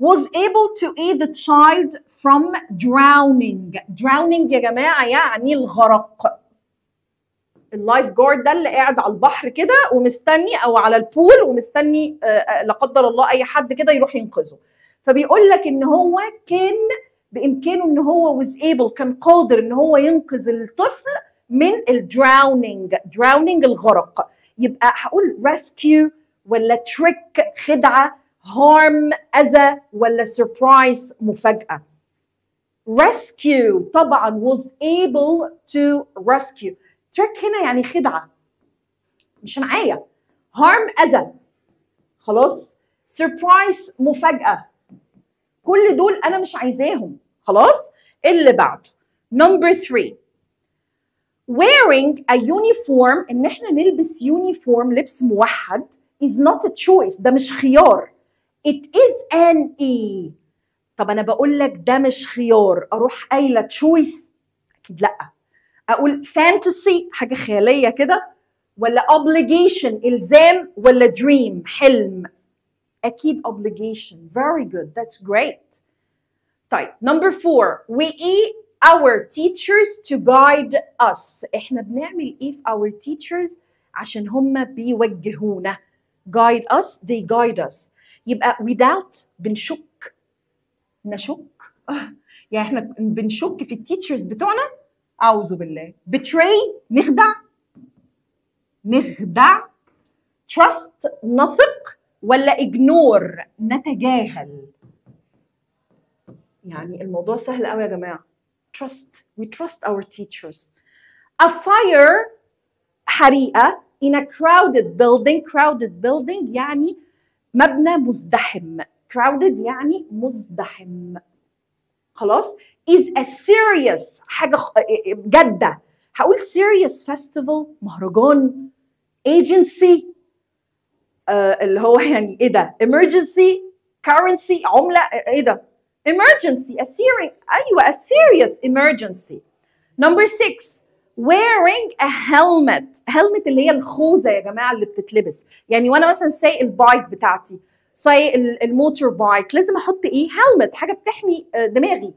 was able to aid the child from drowning. drowning يا جماعه يعني الغرق. اللايف جارد ده اللي قاعد على البحر كده ومستني، او على البول ومستني لا قدر الله اي حد كده يروح ينقذه. فبيقول لك ان هو كان بامكانه ان هو was able، كان قادر ان هو ينقذ الطفل من الدراونينج. drowning الغرق. يبقى هقول rescue ولا trick خدعه، harm اذى، ولا surprise مفاجاه؟ rescue طبعا was able to rescue. trick هنا يعني خدعه، مش معايا. harm اذى، خلاص. surprise مفاجاه. كل دول انا مش عايزاهم. خلاص. اللي بعده number 3 wearing a uniform، ان احنا نلبس يونيفورم لبس موحد is not a choice، ده مش خيار. it is an E. طب انا بقول لك ده مش خيار، اروح قايله choice؟ اكيد لا. اقول fantasy حاجه خياليه كده، ولا obligation الزام، ولا dream حلم؟ اكيد obligation. very good, that's great. طيب number 4 we eat our teachers to guide us. احنا بنعمل ايه في our teachers عشان هم بيوجهونا؟ guide us، they guide us. يبقى without بنشك، نشك يعني احنا بنشك في التيتشرز بتوعنا، اعوذ بالله. betray نخدع، نخدع. trust نثق، ولا ignore نتجاهل؟ يعني الموضوع سهل قوي يا جماعه. trust، we trust our teachers. a fire حريقه in a crowded building. crowded building يعني مبنى مزدحم. crowded يعني مزدحم. خلاص. is a serious حاجه جاده. هقول serious festival مهرجان، agency اللي هو يعني ايه ده؟ emergency، currency عمله، ايه ده؟ emergency. a serious، ايوه a serious emergency. number 6 wearing a helmet. helmet اللي هي الخوذه يا جماعه اللي بتتلبس. يعني وانا مثلا سايق البايك بتاعتي، سايق الموتور بايك، لازم احط ايه؟ helmet، حاجه بتحمي دماغي.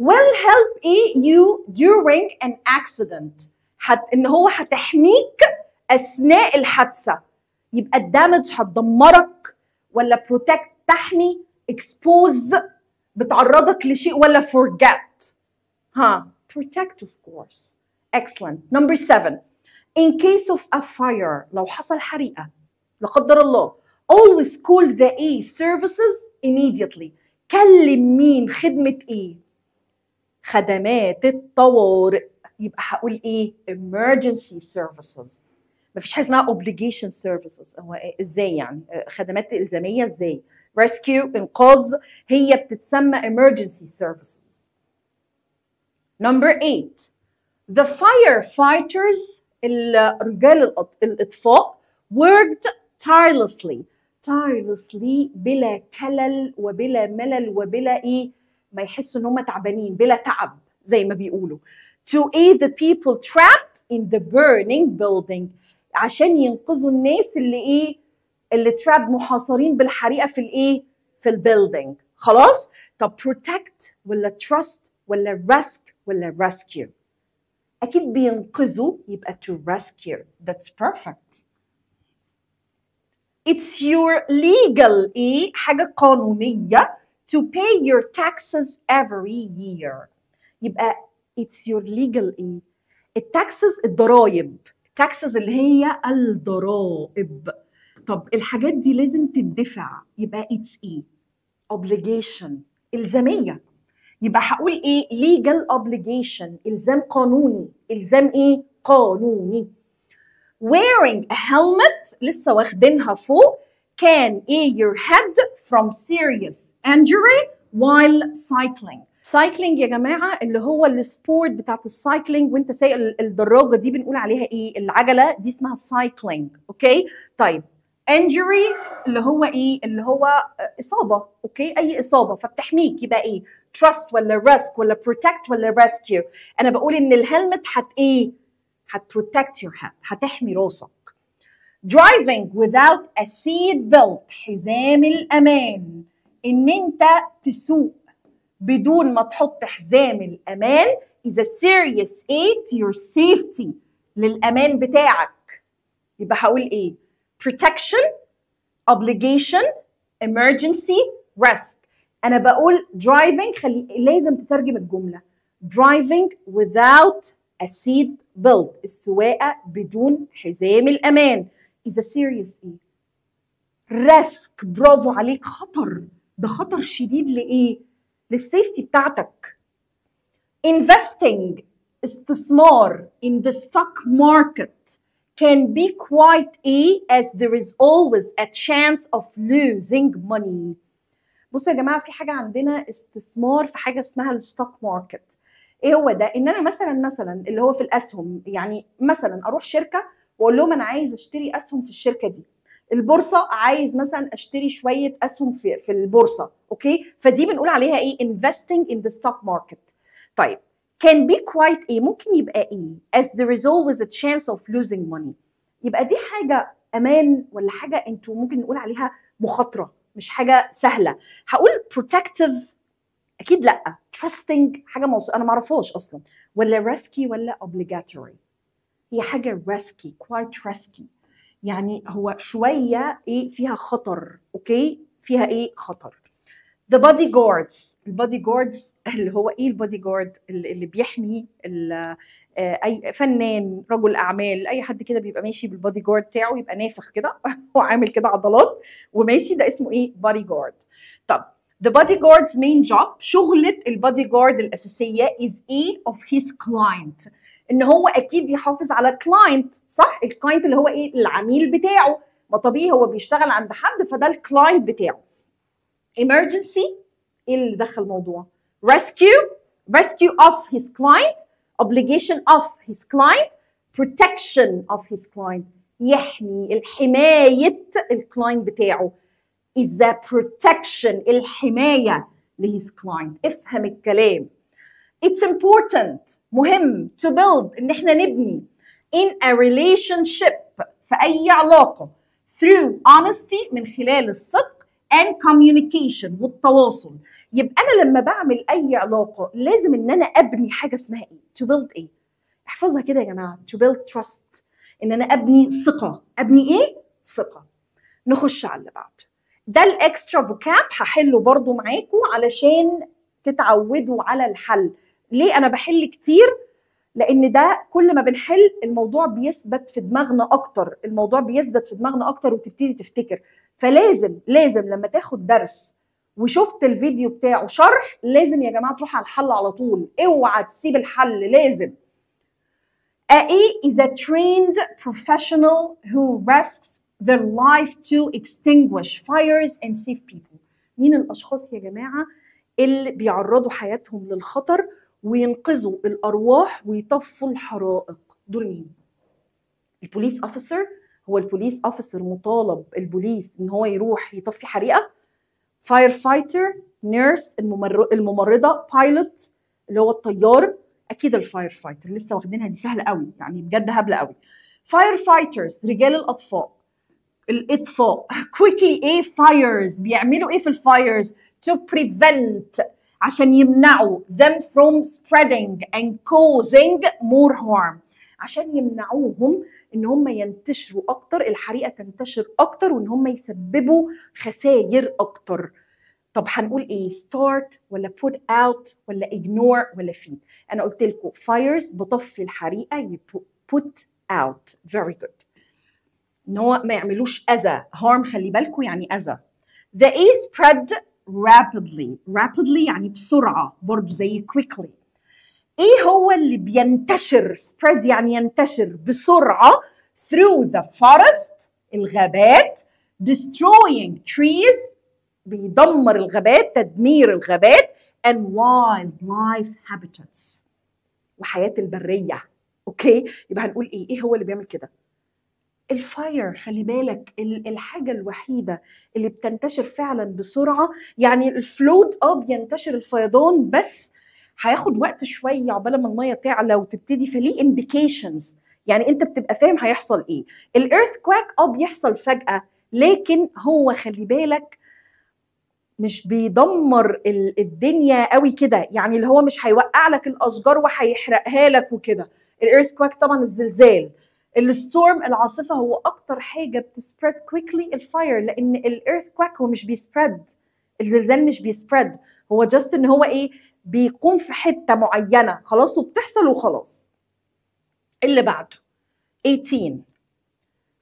will help you during an accident. ان هو هتحميك اثناء الحادثه. يبقى الدامج هتدمرك، ولا protect تحمي، expose بتعرضك لشيء، ولا forget؟ ها protect of course. excellent. number 7 in case of a fire، لو حصل حريقه لا قدر الله، always call the A services immediately. كلم مين؟ خدمه ايه؟ خدمات الطوارئ. يبقى هقول ايه؟ emergency services. مفيش حاجه اسمها obligation services. هو ازاي يعني؟ خدمات الزاميه ازاي؟ rescue انقاذ، هي بتتسمى emergency services. number 8 the firefighters رجال الاطفاء worked tirelessly. tirelessly بلا كلل وبلا ملل وبلا ايه؟ ما يحسوا ان هم تعبانين، بلا تعب زي ما بيقولوا. to aid the people trapped in the burning building، عشان ينقذوا الناس اللي ايه؟ اللي trapped محاصرين بالحريقه في الايه؟ في البيلدينج. خلاص. طب protect ولا trust ولا risk ولا rescue؟ اكيد بينقذوا، يبقى to rescue. that's perfect. it's your legal ايه؟ حاجه قانونيه to pay your taxes every year. يبقى it's your legal ايه؟ التاكسز الضرايب. taxes اللي هي الضرائب. طب الحاجات دي لازم تدفع، يبقى it's ايه؟ obligation الزاميه. يبقى هقول ايه؟ legal obligation الزام قانوني. الزام ايه؟ قانوني. wearing a helmet لسه واخدينها فوق، can your head from serious injury while cycling. cycling يا جماعه اللي هو السبورت بتاعت السايكلينج، وانت سايق الدراجه دي بنقول عليها ايه؟ العجله دي اسمها سايكلينج. اوكي طيب injury اللي هو ايه؟ اللي هو اصابه. اوكي اي اصابه فبتحميك، يبقى ايه؟ trust ولا risk ولا protect ولا rescue؟ انا بقول ان الهلمت ايه؟ protect your head، هتحمي راسك. driving without a seat belt، حزام الامان، ان انت تسوق بدون ما تحط حزام الامان is a serious aid to your safety، للامان بتاعك. يبقى هقول ايه؟ protection، obligation، emergency، risk. انا بقول driving، لازم تترجم الجمله. driving without a seat belt، السواقه بدون حزام الامان is a serious ايه؟ risk. برافو عليك، خطر. ده خطر شديد لايه؟ للسيفتي بتاعتك. investing، استثمار in the stock market can be quite as there is always a chance of losing money. بصوا يا جماعه، في حاجه عندنا استثمار في حاجه اسمها الستوك ماركت. ايه هو ده؟ ان انا مثلا اللي هو في الاسهم، يعني مثلا اروح شركه واقول لهم انا عايز اشتري اسهم في الشركه دي. البورصه عايز مثلا اشتري شويه اسهم في البورصه. اوكي فدي بنقول عليها ايه؟ investing in the stock market. طيب can be quite ايه؟ ممكن يبقى ايه؟ as there is always a chance of losing money. يبقى دي حاجه امان ولا حاجه انتوا ممكن نقول عليها مخاطره، مش حاجه سهله. هقول protective اكيد لا. trusting حاجه انا ما اعرفهاش اصلا. ولا risky ولا obligatory؟ هي حاجه risky، quite risky، يعني هو شويه ايه؟ فيها خطر. اوكي فيها ايه؟ خطر. The bodyguards، البودي جاردز اللي هو ايه؟ البودي جارد اللي بيحمي اي فنان، رجل اعمال، اي حد كده بيبقى ماشي بالبودي جارد بتاعه، يبقى نافخ كده وعامل كده عضلات وماشي، ده اسمه ايه؟ بودي جارد. طب the bodyguard's main job، شغلة البودي جارد الأساسية is a of his client، إن هو أكيد يحافظ على client، صح؟ الكلاينت اللي هو إيه؟ العميل بتاعه، ما طبيعي هو بيشتغل عند حد فده الكلاينت بتاعه. emergency إيه اللي دخل الموضوع؟ rescue of his client، obligation of his client، protection of his client، يحمي، الحماية الكلاينت بتاعه is the protection، الحماية لhis client. افهم الكلام. It's important، مهم to build، ان احنا نبني in a relationship، في اي علاقة through honesty، من خلال الصدق and communication، والتواصل. يبقى انا لما بعمل اي علاقة لازم ان انا ابني حاجة اسمها ايه؟ to build ايه؟ احفظها كده يا جماعة. to build trust، ان انا ابني ثقة. ابني ايه؟ ثقة. نخش على اللي بعده. ده الاكسترا فوكاب، هحله برضو معاكم علشان تتعودوا على الحل. ليه انا بحل كتير؟ لان ده كل ما بنحل الموضوع بيثبت في دماغنا اكتر، الموضوع بيثبت في دماغنا اكتر وتبتدي تفتكر. فلازم لما تاخد درس وشفت الفيديو بتاعه شرح، لازم يا جماعه تروح على الحل على طول، اوعى تسيب الحل، لازم. A is a trained professional who risks their life to extinguish fires and save people. مين الأشخاص يا جماعة اللي بيعرضوا حياتهم للخطر وينقذوا الأرواح ويطفوا الحرائق؟ دول مين؟ البوليس أوفيسر. هو البوليس أوفيسر مطالب البوليس إن هو يروح يطفي حريقة؟ فاير فايتر، نيرس الممرضة، بايلوت اللي هو الطيار، اكيد الفاير فايتر، لسه واخدينها دي سهله قوي، يعني بجد هبله قوي. فاير فايترز رجال الاطفاء. كويكلي ايه؟ فايرز بيعملوا ايه في الفايرز؟ to prevent، عشان يمنعوا them from spreading and causing more harm، عشان يمنعوهم ان هم ينتشروا اكتر، الحريقه تنتشر اكتر، وان هم يسببوا خسائر اكتر. طب هنقول ايه؟ start ولا put out ولا ignore ولا feed؟ انا قلت لكم fires بطفي الحريقه، put out. very good. ان هو ما يعملوش اذى. harm خلي بالكم يعني اذى. the A spread rapidly يعني بسرعه، برضه زي quickly. ايه هو اللي بينتشر؟ spread يعني ينتشر بسرعه through the forest، الغابات، destroying trees، بيدمر الغابات، تدمير الغابات and wildlife habitats وحياة البرية. اوكي، يبقى هنقول ايه هو اللي بيعمل كده؟ الفاير. خلي بالك الحاجة الوحيدة اللي بتنتشر فعلا بسرعة، يعني الفلود بينتشر الفيضان، بس هياخد وقت شوية عقبال ما المية تعلى وتبتدي، فليه انديكيشنز، يعني انت بتبقى فاهم هيحصل ايه. الايرث كواك بيحصل فجأة، لكن هو خلي بالك مش بيدمر الدنيا قوي كده، يعني اللي هو مش هيوقع لك الاشجار وهيحرقها لك وكده. الايرث كواك طبعا الزلزال، الستورم العاصفه هو اكتر حاجه بتسبريد كويكلي الفاير، لان الايرث كواك هو مش بيسبريد، الزلزال مش بيسبريد، هو جاست ان هو ايه، بيقوم في حته معينه خلاص وبتحصل وخلاص. اللي بعده 18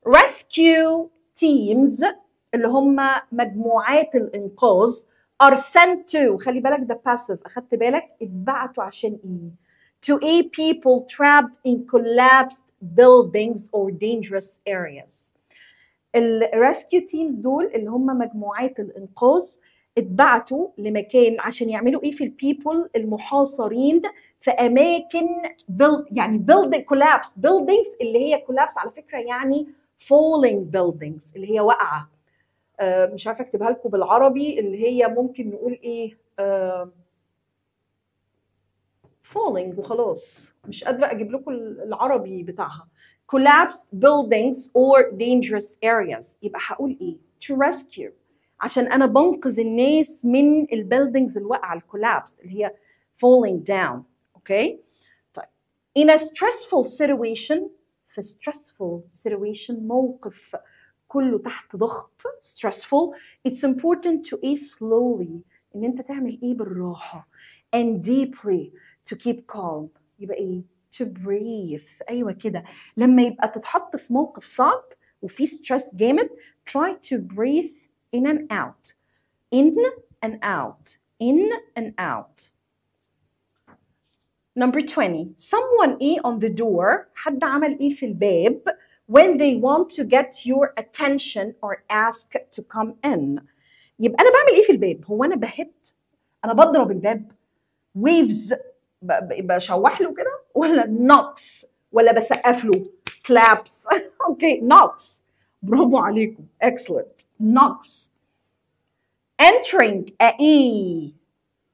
rescue teams اللي هم مجموعات الانقاذ are sent to، خلي بالك ده passive، اخدت بالك؟ اتبعتوا عشان ايه؟ to aid people trapped in collapsed buildings or dangerous areas. الريسكيو تيمز دول اللي هم مجموعات الانقاذ اتبعتوا لمكان عشان يعملوا ايه في البيبل المحاصرين في اماكن يعني building collapse buildings، اللي هي collapse على فكره يعني falling buildings اللي هي واقعه. مش عارفه اكتبها لكم بالعربي، اللي هي ممكن نقول ايه، falling وخلاص، مش قادره اجيب لكم العربي بتاعها. collapsed buildings or dangerous areas. يبقى هقول ايه؟ to rescue، عشان انا بنقذ الناس من البيلدينجز الواقعه الكولابس اللي هي falling down. اوكي طيب in a stressful situation، في stressful situation موقف كله تحت ضغط stressful، it's important to act slowly، ان انت تعمل ايه بالراحه and deeply to keep calm. يبقى ايه؟ to breathe. ايوه كده، لما يبقى تتحط في موقف صعب وفي ستريس جامد try to breathe in and out in and out in and out. Number 20 someone on the door، حد عمل ايه في الباب when they want to get your attention or ask to come in. يبقى انا بعمل ايه في الباب؟ هو انا بهت، انا بضرب الباب، waves بشوح له كده، ولا knocks، ولا بسقف له claps. اوكي knocks، برافو عليكم excellent knocks. entering a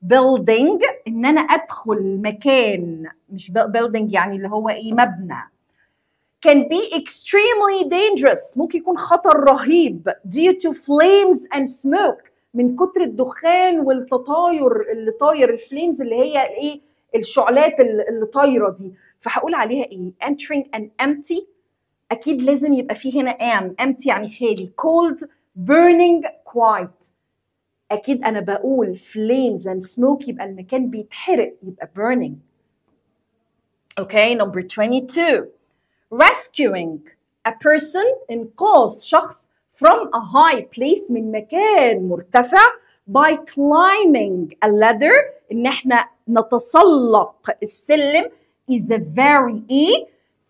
building، ان انا ادخل مكان، مش building يعني اللي هو ايه، مبنى، can be extremely dangerous، ممكن يكون خطر رهيب due to flames and smoke، من كتر الدخان والتطاير اللي طاير، الفليمز اللي هي ايه، الشعلات اللي طايره دي، فهقول عليها ايه؟ entering an empty، اكيد لازم يبقى فيه هنا empty يعني خالي. cold burning quiet، اكيد انا بقول flames and smoke يبقى المكان بيتحرق، يبقى burning. okay number 22 rescuing a person، انقاذ شخص from a high place، من مكان مرتفع by climbing a ladder، ان احنا نتسلق السلم is a very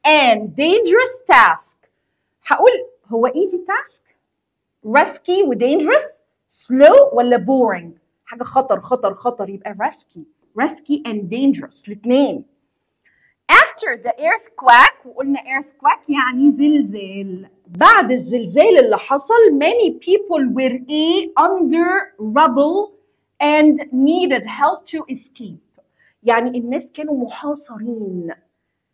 and dangerous task. هقول هو easy task، risky و dangerous، slow ولا boring؟ حاجة خطر خطر خطر، يبقى risky and dangerous الاثنين. after the earthquake، وقلنا earthquake يعني زلزال، بعد الزلزال اللي حصل many people were under rubble and needed help to escape، يعني الناس كانوا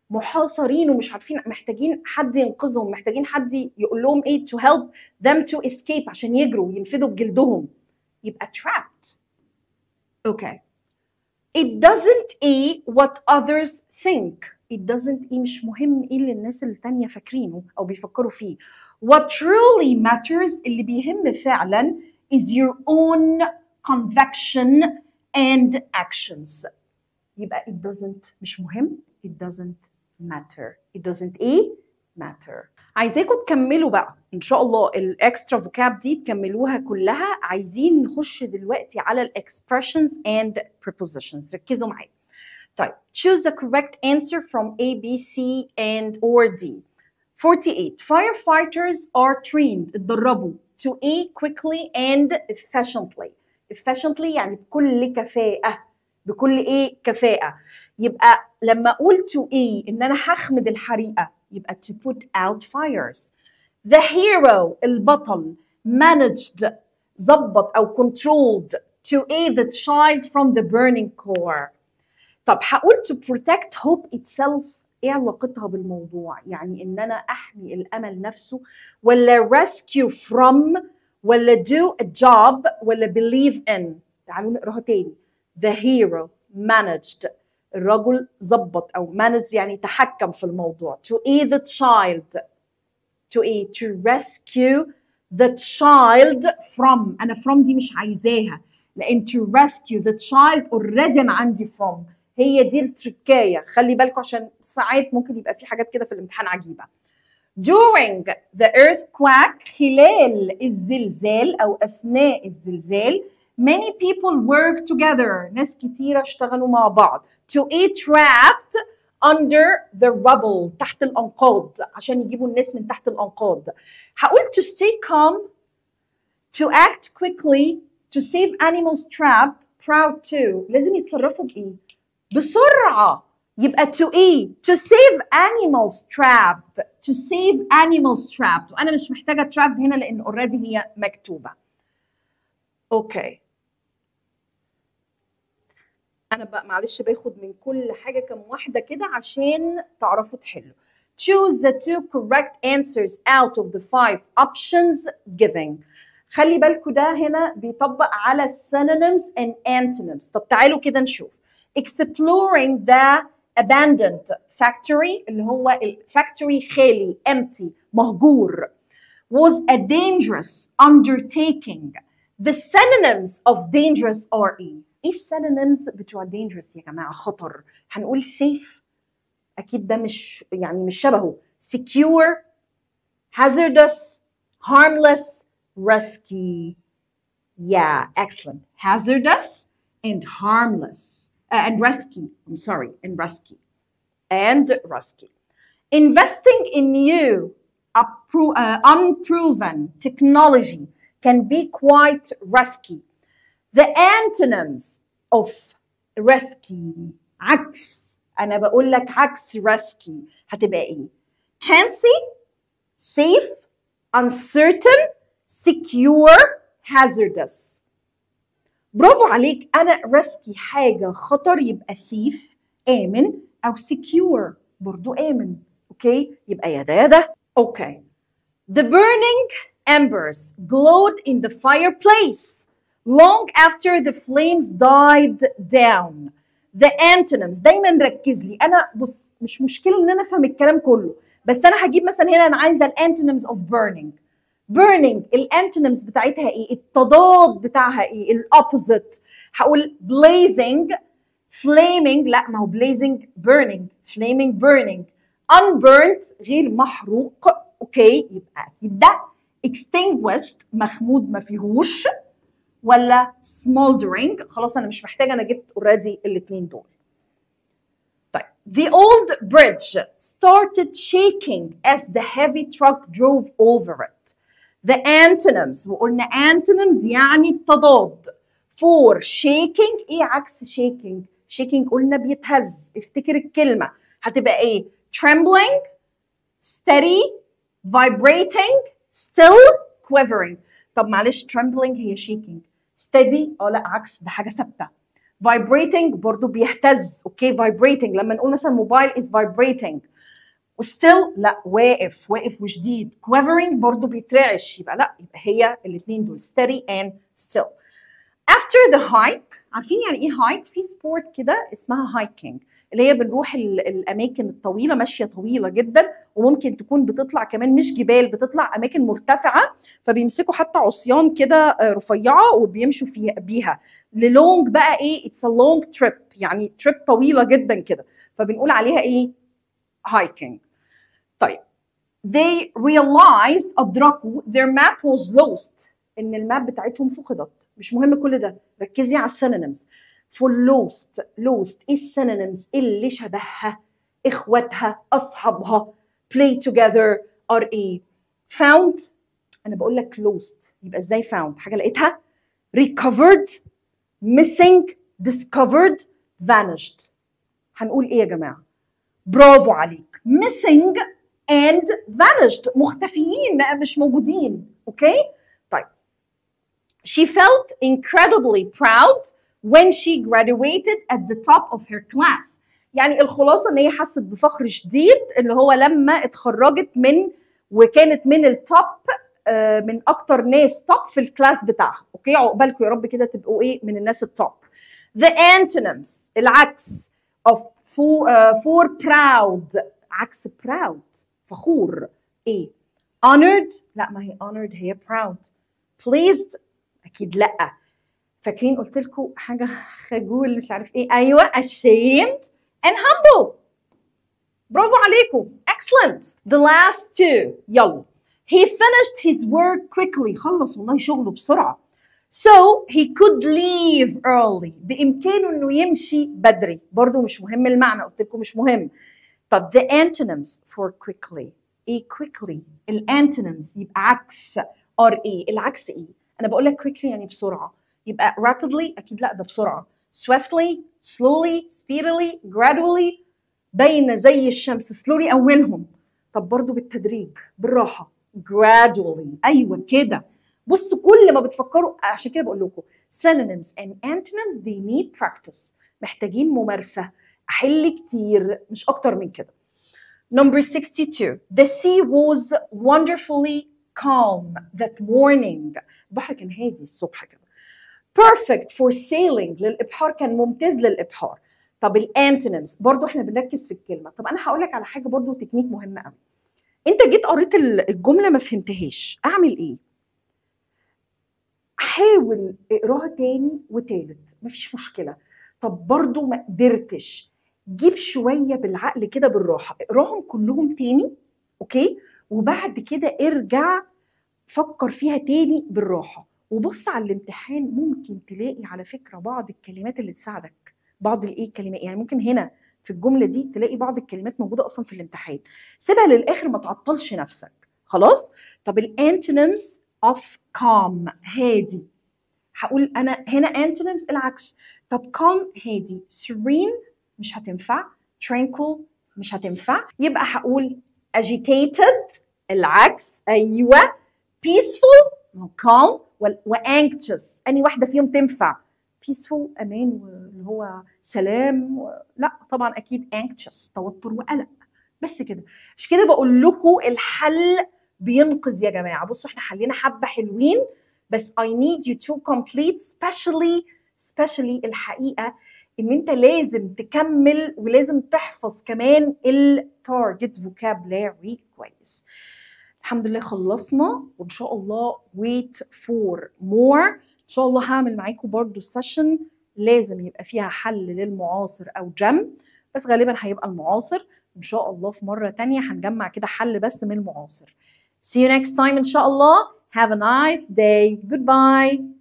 محاصرين ومش عارفين، محتاجين حد ينقذهم، محتاجين حد يقول لهم ايه to help them to escape، عشان يجروا ينفذوا بجلدهم، يبقى trapped. okay it doesn't what others think، it doesn't مش مهم ايه اللي الناس التانية فاكرينه او بيفكروا فيه. what truly matters، اللي بيهم فعلا is your own conviction and actions. يبقى it doesn't مش مهم، it doesn't matter، it doesn't matter. عايزاكم تكملوا بقى ان شاء الله الاكسترا فوكاب دي تكملوها كلها. عايزين نخش دلوقتي على الاكسبريشنز and prepositions، ركزوا معايا. طيب choose the correct answer from A, B, C and or D. 48 firefighters are trained، اتدربوا to eat quickly and efficiently. efficiently يعني بكل كفاءة، بكل ايه كفاءة. يبقى لما اقول to eat ان انا هخمد الحريقة يبقى to put out fires. The hero البطل managed ظبط او controlled to aid the child from the burning core. طب هقول to protect hope itself، ايه علاقتها بالموضوع؟ يعني ان انا احمي الامل نفسه، ولا rescue from، ولا do a job، ولا believe in؟ تعالوا نقراها تاني. The hero managed، الرجل ظبط او managed يعني تحكم في الموضوع. To aid the child، to aid to rescue the child from، انا from دي مش عايزاها لان to rescue the child already انا عندي from. هي دي التركايه، خلي بالكم عشان ساعات ممكن يبقى في حاجات كده في الامتحان عجيبه. During the earthquake، خلال الزلزال او اثناء الزلزال، many people work together، ناس كتيره اشتغلوا مع بعض. To be trapped under the rubble، تحت الانقاض، عشان يجيبوا الناس من تحت الانقاض. هقول to stay calm، to act quickly، to save animals trapped، proud to، لازم يتصرفوا بايه؟ بسرعة. يبقى to ايه؟ to save animals trapped، to save animals trapped، وانا مش محتاجة trapped هنا لان already هي مكتوبة. اوكي. انا بقى معلش باخد من كل حاجة كم واحدة كده عشان تعرفوا تحلوا. Choose the 2 correct answers out of the 5 options given. خلي بالكوا ده هنا بيطبق على synonyms and antonyms. طب تعالوا كده نشوف. Exploring the abandoned factory، اللي هو الفاكتوري خالي empty مهجور، was a dangerous undertaking. The synonyms of dangerous are ايه السينونيمز بتوع dangerous يا جماعه؟ خطر. هنقول safe، اكيد ده مش يعني مش شبهه. secure، hazardous، harmless، risky. Yeah, excellent. Hazardous and harmless. And risky. I'm sorry, and risky. And risky. Investing in new, unproven technology can be quite risky. The antonyms of risky، عكس، أنا بقول لك عكس risky هتبقى إيه؟ Chancy، safe، uncertain، secure، hazardous. برافو عليك. أنا risky حاجة خطر يبقى safe آمن، أو secure برضو آمن. أوكي؟ يبقى يا ده يا ده. أوكي. The burning embers glowed in the fireplace long after the flames died down. The antonyms، دايما ركز لي. انا بص مش مشكله ان انا افهم الكلام كله، بس انا هجيب مثلا هنا انا عايزه الانتونيمز اوف burning. burning الانتونيمز بتاعتها ايه؟ التضاد بتاعها ايه؟ الاوبوزيت. هقول blazing، flaming، لا ما هو blazing burning، flaming burning، unburnt غير محروق. اوكي يبقى اكيد ده. extinguished مخمود ما فيهوش، ولا smoldering. خلاص انا مش محتاجه، انا جبت اوريدي الاثنين دول. طيب the old bridge started shaking as the heavy truck drove over it. The antonyms، وقلنا antonyms يعني التضاد. for shaking ايه عكس shaking؟ shaking قلنا بيتهز. افتكر الكلمه هتبقى ايه؟ trembling، steady، vibrating، still، quivering. طب معلش trembling هي shaking، steady لا عكس، ده حاجه ثابته. vibrating برضو بيهتز. اوكي vibrating لما نقول مثلا موبايل is vibrating. وstill لا واقف، واقف وشديد. quivering برضو بيترعش. يبقى لا، يبقى هي الاثنين دول steady and still. after the hike، عارفين يعني ايه hike؟ في سبورت كده اسمها hiking، اللي هي بنروح الاماكن الطويله، ماشيه طويله جدا، وممكن تكون بتطلع كمان مش جبال، بتطلع اماكن مرتفعه، فبيمسكوا حتى عصيان كده رفيعه وبيمشوا فيها بيها للونج بقى ايه؟ اتس ا لونج تريب، يعني تريب طويله جدا كده، فبنقول عليها ايه؟ hiking. طيب they realized، ادركوا their map was lost، ان الماب بتاعتهم فقدت. مش مهم كل ده، ركزي على السينونيمز. for lost، lost ايه السينونيمز اللي شبهها؟ اخواتها، اصحابها. play together are ايه؟ found، انا بقول لك closed، يبقى ازاي found؟ حاجه لقيتها، recovered، missing، discovered، vanished. هنقول ايه يا جماعه؟ برافو عليك، missing and vanished، مختفيين مش موجودين. اوكي طيب. She felt incredibly proud when she graduated at the top of her class. يعني الخلاصه ان هي حست بفخر شديد اللي هو لما اتخرجت من وكانت من التوب، من اكتر ناس توب في الكلاس بتاعها. اوكي عقبالكم يا رب كده تبقوا ايه من الناس التوب. The antonyms العكس of for proud، عكس proud فخور ايه؟ honored، لا ما هي honored هي proud. pleased اكيد لا. فاكرين قلت لكم حاجه خجول مش عارف ايه؟ ايوه ashamed and humble. برافو عليكم. excellent. the last two يلا. he finished his work quickly، خلص والله شغله بسرعه. so he could leave early، بامكانه انه يمشي بدري. برضو مش مهم المعنى، قلت لكم مش مهم. طب the antonyms for quickly ايه؟ quickly الانتونيمز يبقى عكس ار ايه. العكس ايه؟ انا بقول لك quickly يعني بسرعه، يبقى rapidly اكيد لا ده بسرعه. swiftly، slowly، speedily، gradually، باينه زي الشمس. slowly اولهم. طب برضو بالتدريج بالراحه gradually. ايوه كده. بصوا كل ما بتفكروا، عشان كده بقول لكم synonyms and antonyms they need practice، محتاجين ممارسه، احل كتير مش اكتر من كده. Number 62. The sea was wonderfully calm that morning. البحر كان هادي الصبح كده. Perfect for sailing، للإبحار كان ممتاز للإبحار. طب الانتونيمز برضو احنا بنركز في الكلمة. طب أنا هقول لك على حاجة برضو تكنيك مهمة قوي. أنت جيت قريت الجملة ما فهمتهاش، أعمل إيه؟ حاول اقراها تاني وتالت مفيش مشكلة. طب برضو ما قدرتش، جيب شويه بالعقل كده بالراحه، اقراهم كلهم تاني. اوكي وبعد كده ارجع فكر فيها تاني بالراحه وبص على الامتحان. ممكن تلاقي على فكره بعض الكلمات اللي تساعدك، بعض الكلمات يعني ممكن هنا في الجمله دي تلاقي بعض الكلمات موجوده اصلا في الامتحان. سيبها للاخر ما تعطلش نفسك. خلاص. طب الانتونيمز اوف calm هادي، هقول انا هنا antonyms العكس. طب calm هادي. serene مش هتنفع. tranquil مش هتنفع. يبقى هقول agitated العكس. ايوه. peaceful calm و anxious اني واحده فيهم تنفع؟ peaceful امان واللي هو سلام لا طبعا اكيد anxious توتر وقلق. بس كده. مش كده بقول لكم الحل بينقذ يا جماعه. بصوا احنا حلينا حبه حلوين بس I need you to complete especially الحقيقة ان انت لازم تكمل ولازم تحفظ كمان التارجت vocabulary كويس. الحمد لله خلصنا وان شاء الله wait for more. ان شاء الله هعمل معاكم برضو سيشن لازم يبقى فيها حل للمعاصر او جم، بس غالبا هيبقى المعاصر. ان شاء الله في مرة تانية هنجمع كده حل بس من المعاصر. See you next time ان شاء الله. Have a nice day. Goodbye.